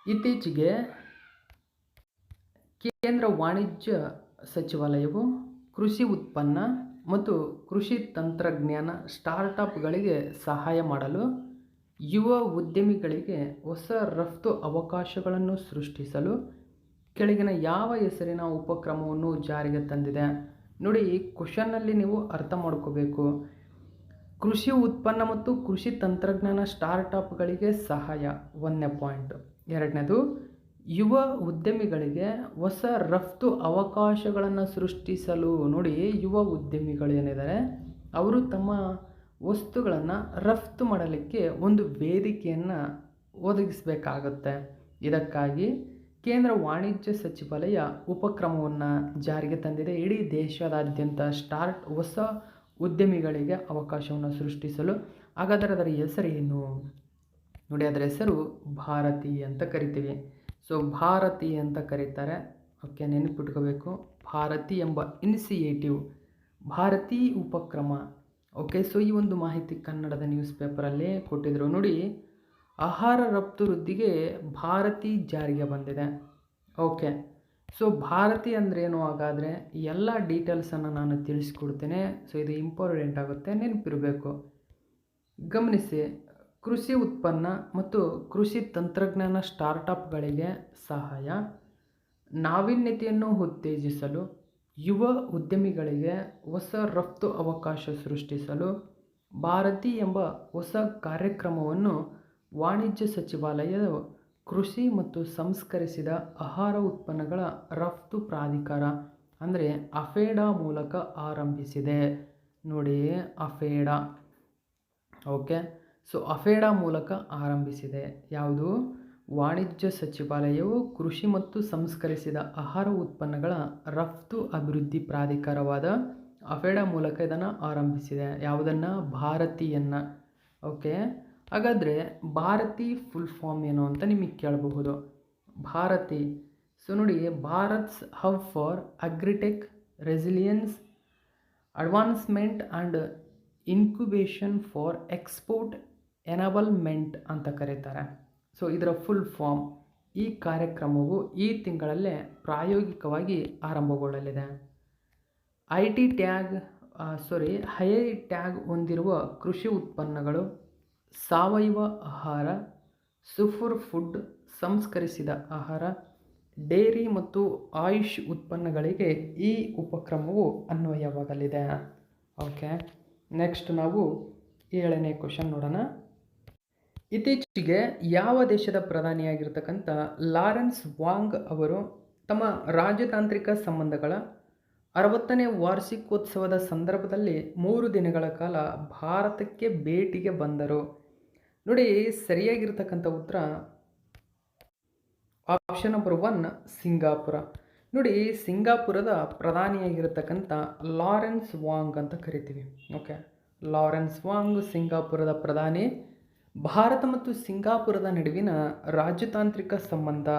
ಇತ್ತೀಚೆಗೆ ಕೇಂದ್ರ ವಾಣಿಜ್ಯ ಸಚಿವಾಲಯವು ಕೃಷಿ ಉತ್ಪನ್ನ ಮತ್ತು ಕೃಷಿ ತಂತ್ರಜ್ಞಾನ ಸ್ಟಾರ್ಟಪ್ಗಳಿಗೆ ಸಹಾಯ ಮಾಡಲು ಯುವ ಉದ್ಯಮಿಗಳಿಗೆ ಹೊಸ ರಫ್ತು ಅವಕಾಶಗಳನ್ನು ಸೃಷ್ಟಿಸಲು ಕೆಳಗಿನ ಯಾವ ಹೆಸರಿನ ಉಪಕ್ರಮವನ್ನು ಜಾರಿಗೆ ತಂದಿದೆ? ನೋಡಿ, ಈ ಕ್ವಶನ್ನಲ್ಲಿ ನೀವು ಅರ್ಥ ಮಾಡ್ಕೋಬೇಕು. ಕೃಷಿ ಉತ್ಪನ್ನ ಮತ್ತು ಕೃಷಿ ತಂತ್ರಜ್ಞಾನ ಸ್ಟಾರ್ಟಪ್ಗಳಿಗೆ ಸಹಾಯ 1ನೇ ಪಾಯಿಂಟ್. 2ನೇದು, ಯುವ ಉದ್ಯಮಿಗಳಿಗೆ ಹೊಸ ರಫ್ತು ಅವಕಾಶಗಳನ್ನು ಸೃಷ್ಟಿಸಲು. ನೋಡಿ, ಯುವ ಉದ್ಯಮಿಗಳು ಏನಿದ್ದಾರೆ ಅವರು ತಮ್ಮ ವಸ್ತುಗಳನ್ನು ರಫ್ತು ಮಾಡಲಿಕ್ಕೆ ಒಂದು ವೇದಿಕೆಯನ್ನು ಒದಗಿಸಬೇಕಾಗುತ್ತೆ. ಇದಕ್ಕಾಗಿ ಕೇಂದ್ರ ವಾಣಿಜ್ಯ ಸಚಿವಾಲಯ ಉಪಕ್ರಮವನ್ನು ಜಾರಿಗೆ ತಂದಿದೆ. ಇಡೀ ದೇಶದಾದ್ಯಂತ ಹೊಸ ಉದ್ಯಮಿಗಳಿಗೆ ಅವಕಾಶವನ್ನು ಸೃಷ್ಟಿಸಲು. ಹಾಗಾದರೆ ಅದರ ಹೆಸರೇನು? ನೋಡಿ, ಅದರ ಹೆಸರು ಭಾರತಿ ಅಂತ ಕರಿತೀವಿ. ಸೊ ಭಾರತಿ ಅಂತ ಕರೀತಾರೆ. ಓಕೆ, ನೆನಪಿಟ್ಕೋಬೇಕು. ಭಾರತಿ ಎಂಬ ಇನಿಷಿಯೇಟಿವ್, ಭಾರತಿ ಉಪಕ್ರಮ. ಓಕೆ, ಸೊ ಈ ಒಂದು ಮಾಹಿತಿ ಕನ್ನಡದ ನ್ಯೂಸ್ ಪೇಪರಲ್ಲಿ ಕೊಟ್ಟಿದ್ರು. ನೋಡಿ, ಆಹಾರ ರಫ್ತು ವೃದ್ಧಿಗೆ ಭಾರತಿ ಜಾರಿಗೆ ಬಂದಿದೆ. ಓಕೆ, ಸೊ ಭಾರತಿ ಅಂದ್ರೇನು? ಹಾಗಾದರೆ ಎಲ್ಲ ಡೀಟೇಲ್ಸನ್ನು ನಾನು ತಿಳಿಸ್ಕೊಡ್ತೇನೆ. ಸೊ ಇದು ಇಂಪಾರ್ಟೆಂಟ್ ಆಗುತ್ತೆ, ನೆನಪಿರಬೇಕು. ಗಮನಿಸಿ, ಕೃಷಿ ಉತ್ಪನ್ನ ಮತ್ತು ಕೃಷಿ ತಂತ್ರಜ್ಞಾನ ಸ್ಟಾರ್ಟಪ್ಗಳಿಗೆ ಸಹಾಯ, ನಾವೀನ್ಯತೆಯನ್ನು ಉತ್ತೇಜಿಸಲು, ಯುವ ಉದ್ಯಮಿಗಳಿಗೆ ಹೊಸ ರಫ್ತು ಅವಕಾಶ ಸೃಷ್ಟಿಸಲು ಭಾರತಿ ಎಂಬ ಹೊಸ ಕಾರ್ಯಕ್ರಮವನ್ನು ವಾಣಿಜ್ಯ ಸಚಿವಾಲಯವು ಕೃಷಿ ಮತ್ತು ಸಂಸ್ಕರಿಸಿದ ಆಹಾರ ಉತ್ಪನ್ನಗಳ ರಫ್ತು ಪ್ರಾಧಿಕಾರ ಅಂದರೆ ಅಫೇಡಾ ಮೂಲಕ ಆರಂಭಿಸಿದೆ. ನೋಡಿ, ಅಫೇಡಾ. ಓಕೆ, ಸೊ ಅಫೇಡಾ ಮೂಲಕ ಆರಂಭಿಸಿದೆ. ಯಾವುದು? ವಾಣಿಜ್ಯ ಸಚಿವಾಲಯವು ಕೃಷಿ ಮತ್ತು ಸಂಸ್ಕರಿಸಿದ ಆಹಾರ ಉತ್ಪನ್ನಗಳ ರಫ್ತು ಅಭಿವೃದ್ಧಿ ಪ್ರಾಧಿಕಾರವಾದ ಅಫೇಡಾ ಮೂಲಕ ಇದನ್ನು ಆರಂಭಿಸಿದೆ. ಯಾವುದನ್ನು? ಭಾರತೀಯನ್ನು. ಓಕೆ, ಹಾಗಾದರೆ ಭಾರತಿ ಫುಲ್ ಫಾರ್ಮ್ ಏನು ಅಂತ ನಿಮಗೆ ಕೇಳಬಹುದು. ಭಾರತಿ, ಸೊ ನೋಡಿ, Bharat's hub for agritech resilience advancement and incubation for export enablement ಅಂತ ಕರೀತಾರೆ. ಸೊ ಇದರ ಫುಲ್ ಫಾರ್ಮ್. ಈ ಕಾರ್ಯಕ್ರಮವು ಈ ತಿಂಗಳಲ್ಲೇ ಪ್ರಾಯೋಗಿಕವಾಗಿ ಆರಂಭಗೊಳ್ಳಲಿದೆ. ಐ ಟ್ಯಾಗ್ ಹೊಂದಿರುವ ಕೃಷಿ ಉತ್ಪನ್ನಗಳು, ಸಾವಯವ ಆಹಾರ, ಸೂಪರ್ ಫುಡ್, ಸಂಸ್ಕರಿಸಿದ ಆಹಾರ, ಡೇರಿ ಮತ್ತು ಆಯುಷ್ ಉತ್ಪನ್ನಗಳಿಗೆ ಈ ಉಪಕ್ರಮವು ಅನ್ವಯವಾಗಲಿದೆ. ಓಕೆ, ನೆಕ್ಸ್ಟ್ ನಾವು 7ನೇ ಕ್ವಶನ್ ನೋಡೋಣ. ಇತ್ತೀಚೆಗೆ ಯಾವ ದೇಶದ ಪ್ರಧಾನಿಯಾಗಿರ್ತಕ್ಕಂಥ ಲಾರೆನ್ಸ್ ವಾಂಗ್ ಅವರು ತಮ್ಮ ರಾಜತಾಂತ್ರಿಕ ಸಂಬಂಧಗಳ 60ನೇ ವಾರ್ಷಿಕೋತ್ಸವದ ಸಂದರ್ಭದಲ್ಲಿ 3 ದಿನಗಳ ಕಾಲ ಭಾರತಕ್ಕೆ ಭೇಟಿಗೆ ಬಂದರು. ನೋಡಿ, ಸರಿಯಾಗಿರ್ತಕ್ಕಂಥ ಉತ್ತರ ಆಪ್ಷನ್ ನಂಬರ್ 1 ಸಿಂಗಾಪುರ. ನೋಡಿ, ಸಿಂಗಾಪುರದ ಪ್ರಧಾನಿಯಾಗಿರ್ತಕ್ಕಂಥ ಲಾರೆನ್ಸ್ ವಾಂಗ್ ಅಂತ ಕರಿತೀವಿ. ಓಕೆ, ಲಾರೆನ್ಸ್ ವಾಂಗ್ ಸಿಂಗಾಪುರದ ಪ್ರಧಾನಿ. ಭಾರತ ಮತ್ತು ಸಿಂಗಾಪುರದ ನಡುವಿನ ರಾಜತಾಂತ್ರಿಕ ಸಂಬಂಧ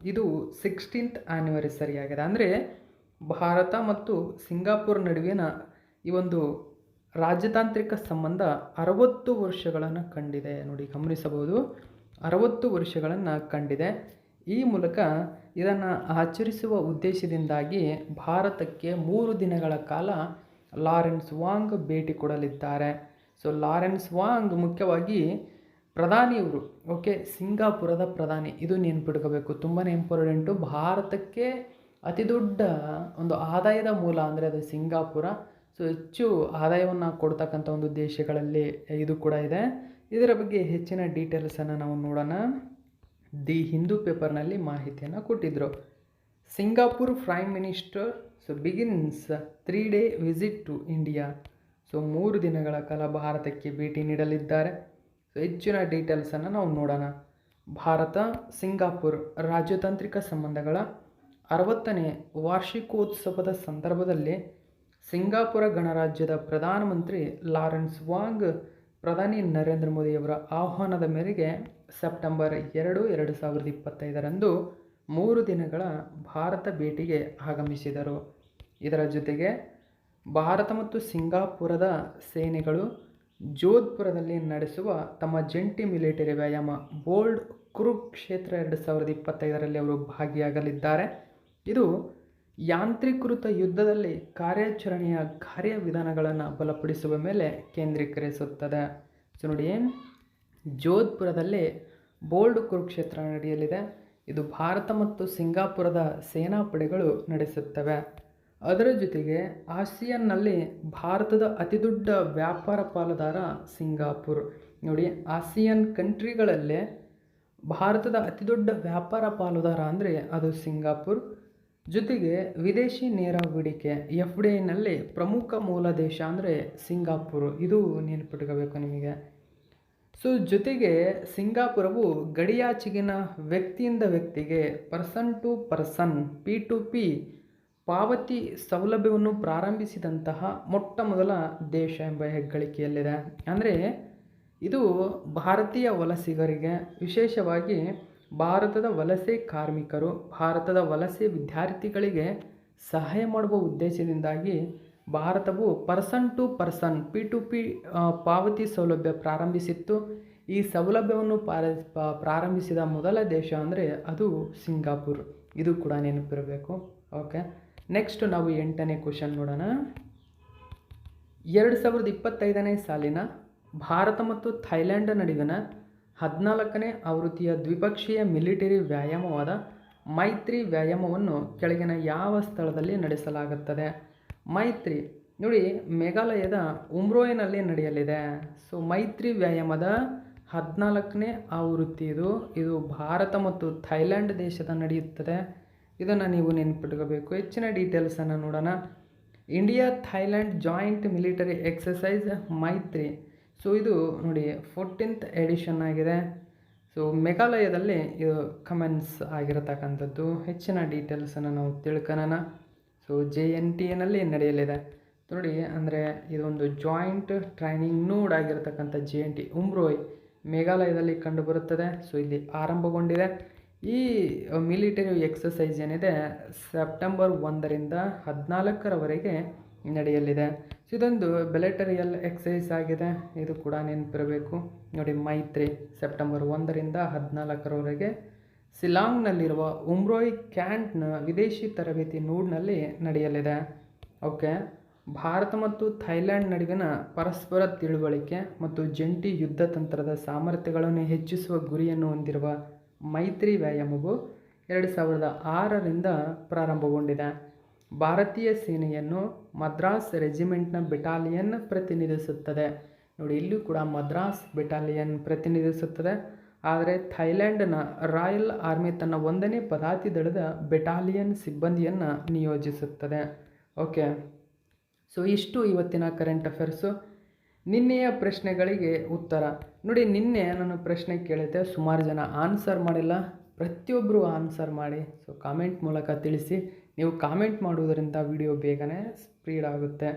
ಇದು 16th ಆ್ಯನಿವರ್ಸರಿ ಆಗಿದೆ. ಅಂದರೆ ಭಾರತ ಮತ್ತು ಸಿಂಗಾಪುರ ನಡುವಿನ ಈ ಒಂದು ರಾಜತಾಂತ್ರಿಕ ಸಂಬಂಧ 60 ವರ್ಷಗಳನ್ನು ಕಂಡಿದೆ. ನೋಡಿ, ಗಮನಿಸಬಹುದು, 60 ವರ್ಷಗಳನ್ನು ಕಂಡಿದೆ. ಈ ಮೂಲಕ ಇದನ್ನು ಆಚರಿಸುವ ಉದ್ದೇಶದಿಂದಾಗಿ ಭಾರತಕ್ಕೆ 3 ದಿನಗಳ ಕಾಲ ಲಾರೆನ್ಸ್ ವಾಂಗ್ ಭೇಟಿ ಕೊಡಲಿದ್ದಾರೆ. ಸೊ ಲಾರೆನ್ಸ್ ವಾಂಗ್ ಮುಖ್ಯವಾಗಿ ಪ್ರಧಾನಿಯವರು. ಓಕೆ, ಸಿಂಗಾಪುರದ ಪ್ರಧಾನಿ, ಇದು ನೆನ್ಪಿಟ್ಕೋಬೇಕು, ತುಂಬಾ ಇಂಪಾರ್ಟೆಂಟು. ಭಾರತಕ್ಕೆ ಅತಿ ದೊಡ್ಡ ಒಂದು ಆದಾಯದ ಮೂಲ ಅಂದರೆ ಅದು ಸಿಂಗಾಪುರ. ಸೊ ಹೆಚ್ಚು ಆದಾಯವನ್ನು ಕೊಡ್ತಕ್ಕಂಥ ಒಂದು ದೇಶಗಳಲ್ಲಿ ಇದು ಕೂಡ ಇದೆ. ಇದರ ಬಗ್ಗೆ ಹೆಚ್ಚಿನ ಡೀಟೇಲ್ಸನ್ನು ನಾವು ನೋಡೋಣ. ದಿ ಹಿಂದೂ ಪೇಪರ್ನಲ್ಲಿ ಮಾಹಿತಿಯನ್ನು ಕೊಟ್ಟಿದ್ದರು. Singapore prime minister begins 3 day visit to India. So 3 ದಿನಗಳ ಕಾಲ ಭಾರತಕ್ಕೆ ಭೇಟಿ ನೀಡಲಿದ್ದಾರೆ. ಸೊ ಹೆಚ್ಚಿನ ಡೀಟೇಲ್ಸನ್ನು ನಾವು ನೋಡೋಣ. ಭಾರತ ಸಿಂಗಾಪುರ್ ರಾಜತಾಂತ್ರಿಕ ಸಂಬಂಧಗಳ 60ನೇ ವಾರ್ಷಿಕೋತ್ಸವದ ಸಂದರ್ಭದಲ್ಲಿ ಸಿಂಗಾಪುರ ಗಣರಾಜ್ಯದ ಪ್ರಧಾನಮಂತ್ರಿ ಲಾರೆನ್ಸ್ ವಾಂಗ್ ಪ್ರಧಾನಿ ನರೇಂದ್ರ ಮೋದಿಯವರ ಆಹ್ವಾನದ ಮೇರೆಗೆ ಸೆಪ್ಟೆಂಬರ್ 2, 2025ರಂದು 3 ದಿನಗಳ ಭಾರತ ಭೇಟಿಗೆ ಆಗಮಿಸಿದರು. ಇದರ ಜೊತೆಗೆ ಭಾರತ ಮತ್ತು ಸಿಂಗಾಪುರದ ಸೇನೆಗಳು ಜೋಧ್ಪುರದಲ್ಲಿ ನಡೆಸುವ ತಮ್ಮ ಜಂಟಿ ಮಿಲಿಟರಿ ವ್ಯಾಯಾಮ ಬೋಲ್ಡ್ ಕುರುಕ್ಷೇತ್ರ 2025ರಲ್ಲಿ ಅವರು ಭಾಗಿಯಾಗಲಿದ್ದಾರೆ. ಇದು ಯಾಂತ್ರೀಕೃತ ಯುದ್ಧದಲ್ಲಿ ಕಾರ್ಯಾಚರಣೆಯ ಕಾರ್ಯವಿಧಾನಗಳನ್ನು ಬಲಪಡಿಸುವ ಮೇಲೆ ಕೇಂದ್ರೀಕರಿಸುತ್ತದೆ. ಸೊ ನೋಡಿ, ಜೋಧ್ಪುರದಲ್ಲಿ ಬೋಲ್ಡ್ ಕುರುಕ್ಷೇತ್ರ ನಡೆಯಲಿದೆ. ಇದು ಭಾರತ ಮತ್ತು ಸಿಂಗಾಪುರದ ಸೇನಾಪಡೆಗಳು ನಡೆಸುತ್ತವೆ. ಅದರ ಜೊತೆಗೆ ಆಸಿಯಾನ್ನಲ್ಲಿ ಭಾರತದ ಅತಿದೊಡ್ಡ ವ್ಯಾಪಾರ ಪಾಲುದಾರ ಸಿಂಗಾಪುರ್. ನೋಡಿ, ಆಸಿಯಾನ್ ಕಂಟ್ರಿಗಳಲ್ಲೇ ಭಾರತದ ಅತಿದೊಡ್ಡ ವ್ಯಾಪಾರ ಪಾಲುದಾರ ಅಂದರೆ ಅದು ಸಿಂಗಾಪುರ್. ಜೊತೆಗೆ ವಿದೇಶಿ ನೇರ ಹೂಡಿಕೆ FDIನಲ್ಲಿ ಪ್ರಮುಖ ಮೂಲ ದೇಶ ಅಂದರೆ ಸಿಂಗಾಪುರ್. ಇದು ನೆನಪಿಟ್ಕೋಬೇಕು ನಿಮಗೆ. ಸೊ ಜೊತೆಗೆ ಸಿಂಗಾಪುರವು ಗಡಿಯಾಚೆಗಿನ ವ್ಯಕ್ತಿಯಿಂದ ವ್ಯಕ್ತಿಗೆ ಪರ್ಸನ್ ಟು ಪರ್ಸನ್ P2P ಪಾವತಿ ಸೌಲಭ್ಯವನ್ನು ಪ್ರಾರಂಭಿಸಿದಂತಹ ಮೊಟ್ಟ ಮೊದಲ ದೇಶ ಎಂಬ ಹೆಗ್ಗಳಿಕೆಯಲ್ಲಿದೆ. ಅಂದರೆ ಇದು ಭಾರತೀಯ ವಲಸಿಗರಿಗೆ, ವಿಶೇಷವಾಗಿ ಭಾರತದ ವಲಸೆ ಕಾರ್ಮಿಕರು, ಭಾರತದ ವಲಸೆ ವಿದ್ಯಾರ್ಥಿಗಳಿಗೆ ಸಹಾಯ ಮಾಡುವ ಉದ್ದೇಶದಿಂದಾಗಿ ಭಾರತವು ಪರ್ಸನ್ ಟು ಪರ್ಸನ್ P2P ಪಾವತಿ ಸೌಲಭ್ಯ ಪ್ರಾರಂಭಿಸಿತ್ತು. ಈ ಸೌಲಭ್ಯವನ್ನು ಪ್ರಾರಂಭಿಸಿದ ಮೊದಲ ದೇಶ ಅಂದರೆ ಅದು ಸಿಂಗಾಪುರ್. ಇದು ಕೂಡ ನೆನಪಿರಬೇಕು. ಓಕೆ, ನೆಕ್ಸ್ಟ್ ನಾವು 8ನೇ ಕ್ವಶನ್ ನೋಡೋಣ. 2025ನೇ ಸಾಲಿನ ಭಾರತ ಮತ್ತು ಥೈಲ್ಯಾಂಡ್ ನಡುವಿನ 14ನೇ ಆವೃತ್ತಿಯ ದ್ವಿಪಕ್ಷೀಯ ಮಿಲಿಟರಿ ವ್ಯಾಯಾಮವಾದ ಮೈತ್ರಿ ವ್ಯಾಯಾಮವನ್ನು ಕೆಳಗಿನ ಯಾವ ಸ್ಥಳದಲ್ಲಿ ನಡೆಸಲಾಗುತ್ತದೆ? ಮೈತ್ರಿ ನೋಡಿ, ಮೇಘಾಲಯದ ಉಮ್ರೋಯ್ನಲ್ಲಿ ನಡೆಯಲಿದೆ. ಸೊ ಮೈತ್ರಿ ವ್ಯಾಯಾಮದ 14ನೇ ಆವೃತ್ತಿ ಇದು ಭಾರತ ಮತ್ತು ಥೈಲ್ಯಾಂಡ್ ದೇಶದ ನಡೆಯುತ್ತದೆ. ಇದನ್ನು ನೀವು ನೆನಪಿಟ್ಕೋಬೇಕು. ಹೆಚ್ಚಿನ ಡೀಟೇಲ್ಸನ್ನು ನೋಡೋಣ. India Thailand joint military exercise ಮೈತ್ರಿ. ಸೊ ಇದು ನೋಡಿ 14th ಎಡಿಷನ್ ಆಗಿದೆ. ಸೊ ಮೇಘಾಲಯದಲ್ಲಿ ಇದು ಕಮೆನ್ಸ್ ಆಗಿರತಕ್ಕಂಥದ್ದು. ಹೆಚ್ಚಿನ ಡೀಟೇಲ್ಸನ್ನು ನಾವು ತಿಳ್ಕೊಳ್ಳೋಣ. ಸೊ JNTನಲ್ಲಿ ನಡೆಯಲಿದೆ ನೋಡಿ. ಅಂದರೆ ಇದೊಂದು ಜಾಯಿಂಟ್ ಟ್ರೈನಿಂಗ್ ನೋಡ್ ಆಗಿರತಕ್ಕಂಥ JNT ಉಮ್ರೋಯ್ ಮೇಘಾಲಯದಲ್ಲಿ ಕಂಡುಬರುತ್ತದೆ. ಸೊ ಇಲ್ಲಿ ಆರಂಭಗೊಂಡಿದೆ. ಈ ಮಿಲಿಟರಿ ಎಕ್ಸಸೈಸ್ ಏನಿದೆ ಸೆಪ್ಟೆಂಬರ್ 1ರಿಂದ 14ರವರೆಗೆ ನಡೆಯಲಿದೆ. ಸೊ ಇದೊಂದು ಮಿಲಿಟರಿಯಲ್ ಎಕ್ಸಸೈಸ್ ಆಗಿದೆ. ಇದು ಕೂಡ ನೆನಪಿರಬೇಕು. ನೋಡಿ, ಮೈತ್ರಿ ಸೆಪ್ಟೆಂಬರ್ 1ರಿಂದ 14ರವರೆಗೆ ಶಿಲಾಂಗ್ನಲ್ಲಿರುವ ಉಮ್ರೋಯ್ ಕ್ಯಾಂಟ್ನ ವಿದೇಶಿ ತರಬೇತಿ ನೋಡ್ನಲ್ಲಿ ನಡೆಯಲಿದೆ. ಓಕೆ, ಭಾರತ ಮತ್ತು ಥೈಲ್ಯಾಂಡ್ ನಡುವಿನ ಪರಸ್ಪರ ತಿಳುವಳಿಕೆ ಮತ್ತು ಜಂಟಿ ಯುದ್ಧ ತಂತ್ರದ ಸಾಮರ್ಥ್ಯಗಳನ್ನು ಹೆಚ್ಚಿಸುವ ಗುರಿಯನ್ನು ಹೊಂದಿರುವ ಮೈತ್ರಿ ವ್ಯಾಯಾಮವು 2006ರಿಂದ ಪ್ರಾರಂಭಗೊಂಡಿದೆ. ಭಾರತೀಯ ಸೇನೆಯನ್ನು ಮದ್ರಾಸ್ ರೆಜಿಮೆಂಟ್ನ ಬೆಟಾಲಿಯನ್ ಪ್ರತಿನಿಧಿಸುತ್ತದೆ. ನೋಡಿ, ಇಲ್ಲೂ ಕೂಡ ಮದ್ರಾಸ್ ಬೆಟಾಲಿಯನ್ ಪ್ರತಿನಿಧಿಸುತ್ತದೆ. ಆದರೆ ಥೈಲ್ಯಾಂಡ್ನ ರಾಯಲ್ ಆರ್ಮಿ ತನ್ನ 1ನೇ ಪದಾತಿ ದಳದ ಬೆಟಾಲಿಯನ್ ಸಿಬ್ಬಂದಿಯನ್ನು ನಿಯೋಜಿಸುತ್ತದೆ. ಓಕೆ, ಸೊ ಇಷ್ಟು ಇವತ್ತಿನ ಕರೆಂಟ್ ಅಫೇರ್ಸು. ನಿನ್ನೆಯ ಪ್ರಶ್ನೆಗಳಿಗೆ ಉತ್ತರ ನೋಡಿ. ನಿನ್ನೆ ನಾನು ಪ್ರಶ್ನೆ ಕೇಳಿದ್ದೆ, ಸುಮಾರು ಜನ ಆನ್ಸರ್ ಮಾಡಿಲ್ಲ. ಪ್ರತಿಯೊಬ್ಬರು ಆನ್ಸರ್ ಮಾಡಿ. ಸೊ ಕಾಮೆಂಟ್ ಮೂಲಕ ತಿಳಿಸಿ. ನೀವು ಕಾಮೆಂಟ್ ಮಾಡುವುದರಿಂದ ವಿಡಿಯೋ ಬೇಗನೆ ಸ್ಪೀಡ್ ಆಗುತ್ತೆ.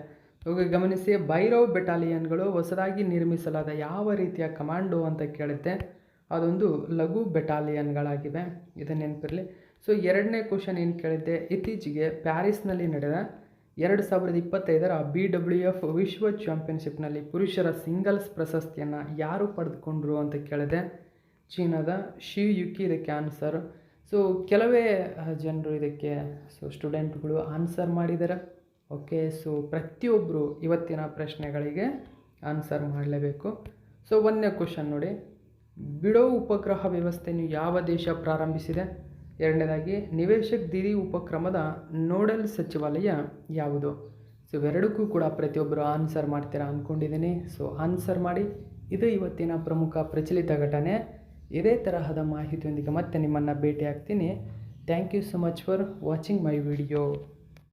ಇವಾಗ ಗಮನಿಸಿ, ಭೈರವ್ ಬೆಟಾಲಿಯನ್ಗಳು ಹೊಸದಾಗಿ ನಿರ್ಮಿಸಲಾದ ಯಾವ ರೀತಿಯ ಕಮಾಂಡೋ ಅಂತ ಕೇಳಿದ್ದೆ. ಅದೊಂದು ಲಘು ಬೆಟಾಲಿಯನ್ಗಳಾಗಿವೆ, ಇದನ್ನು ನೆನಪಿರಲಿ. ಸೊ 2ನೇ ಕ್ವಶನ್ ಏನು ಕೇಳಿದ್ದೆ, ಇತ್ತೀಚೆಗೆ ಪ್ಯಾರಿಸ್ನಲ್ಲಿ ನಡೆದ 2025ರ BWF ವಿಶ್ವ ಚಾಂಪಿಯನ್ಶಿಪ್ನಲ್ಲಿ ಪುರುಷರ ಸಿಂಗಲ್ಸ್ ಪ್ರಶಸ್ತಿಯನ್ನು ಯಾರು ಪಡೆದುಕೊಂಡ್ರು ಅಂತ ಕೇಳಿದೆ. ಚೀನಾದ ಶಿ ಯುಕಿ ಇದಕ್ಕೆ ಆನ್ಸರ್. ಸೊ ಕೆಲವೇ ಜನರು ಇದಕ್ಕೆ ಸ್ಟೂಡೆಂಟ್ಗಳು ಆನ್ಸರ್ ಮಾಡಿದ್ದಾರೆ. ಓಕೆ, ಸೊ ಪ್ರತಿಯೊಬ್ಬರು ಇವತ್ತಿನ ಪ್ರಶ್ನೆಗಳಿಗೆ ಆನ್ಸರ್ ಮಾಡಲೇಬೇಕು. ಸೊ 1ನೇ ಕ್ವಶನ್ ನೋಡಿ, ಬಿಡೋ ಉಪಗ್ರಹ ವ್ಯವಸ್ಥೆಯನ್ನು ಯಾವ ದೇಶ ಪ್ರಾರಂಭಿಸಿದೆ? 2ನೇದಾಗಿ, ನಿವೇಶಕ್ ದಿದಿ ಉಪಕ್ರಮದ ನೋಡಲ್ ಸಚಿವಾಲಯ ಯಾವುದು? ಸೊ ಇವೆರಡಕ್ಕೂ ಕೂಡ ಪ್ರತಿಯೊಬ್ಬರು ಆನ್ಸರ್ ಮಾಡ್ತೀರಾ ಅಂದ್ಕೊಂಡಿದ್ದೀನಿ. ಸೊ ಆನ್ಸರ್ ಮಾಡಿ. ಇದು ಇವತ್ತಿನ ಪ್ರಮುಖ ಪ್ರಚಲಿತ ಘಟನೆ. ಇದೇ ತರಹದ ಮಾಹಿತಿಯೊಂದಿಗೆ ಮತ್ತೆ ನಿಮ್ಮನ್ನು ಭೇಟಿ ಆಗ್ತೀನಿ. Thank you so much for watching my video.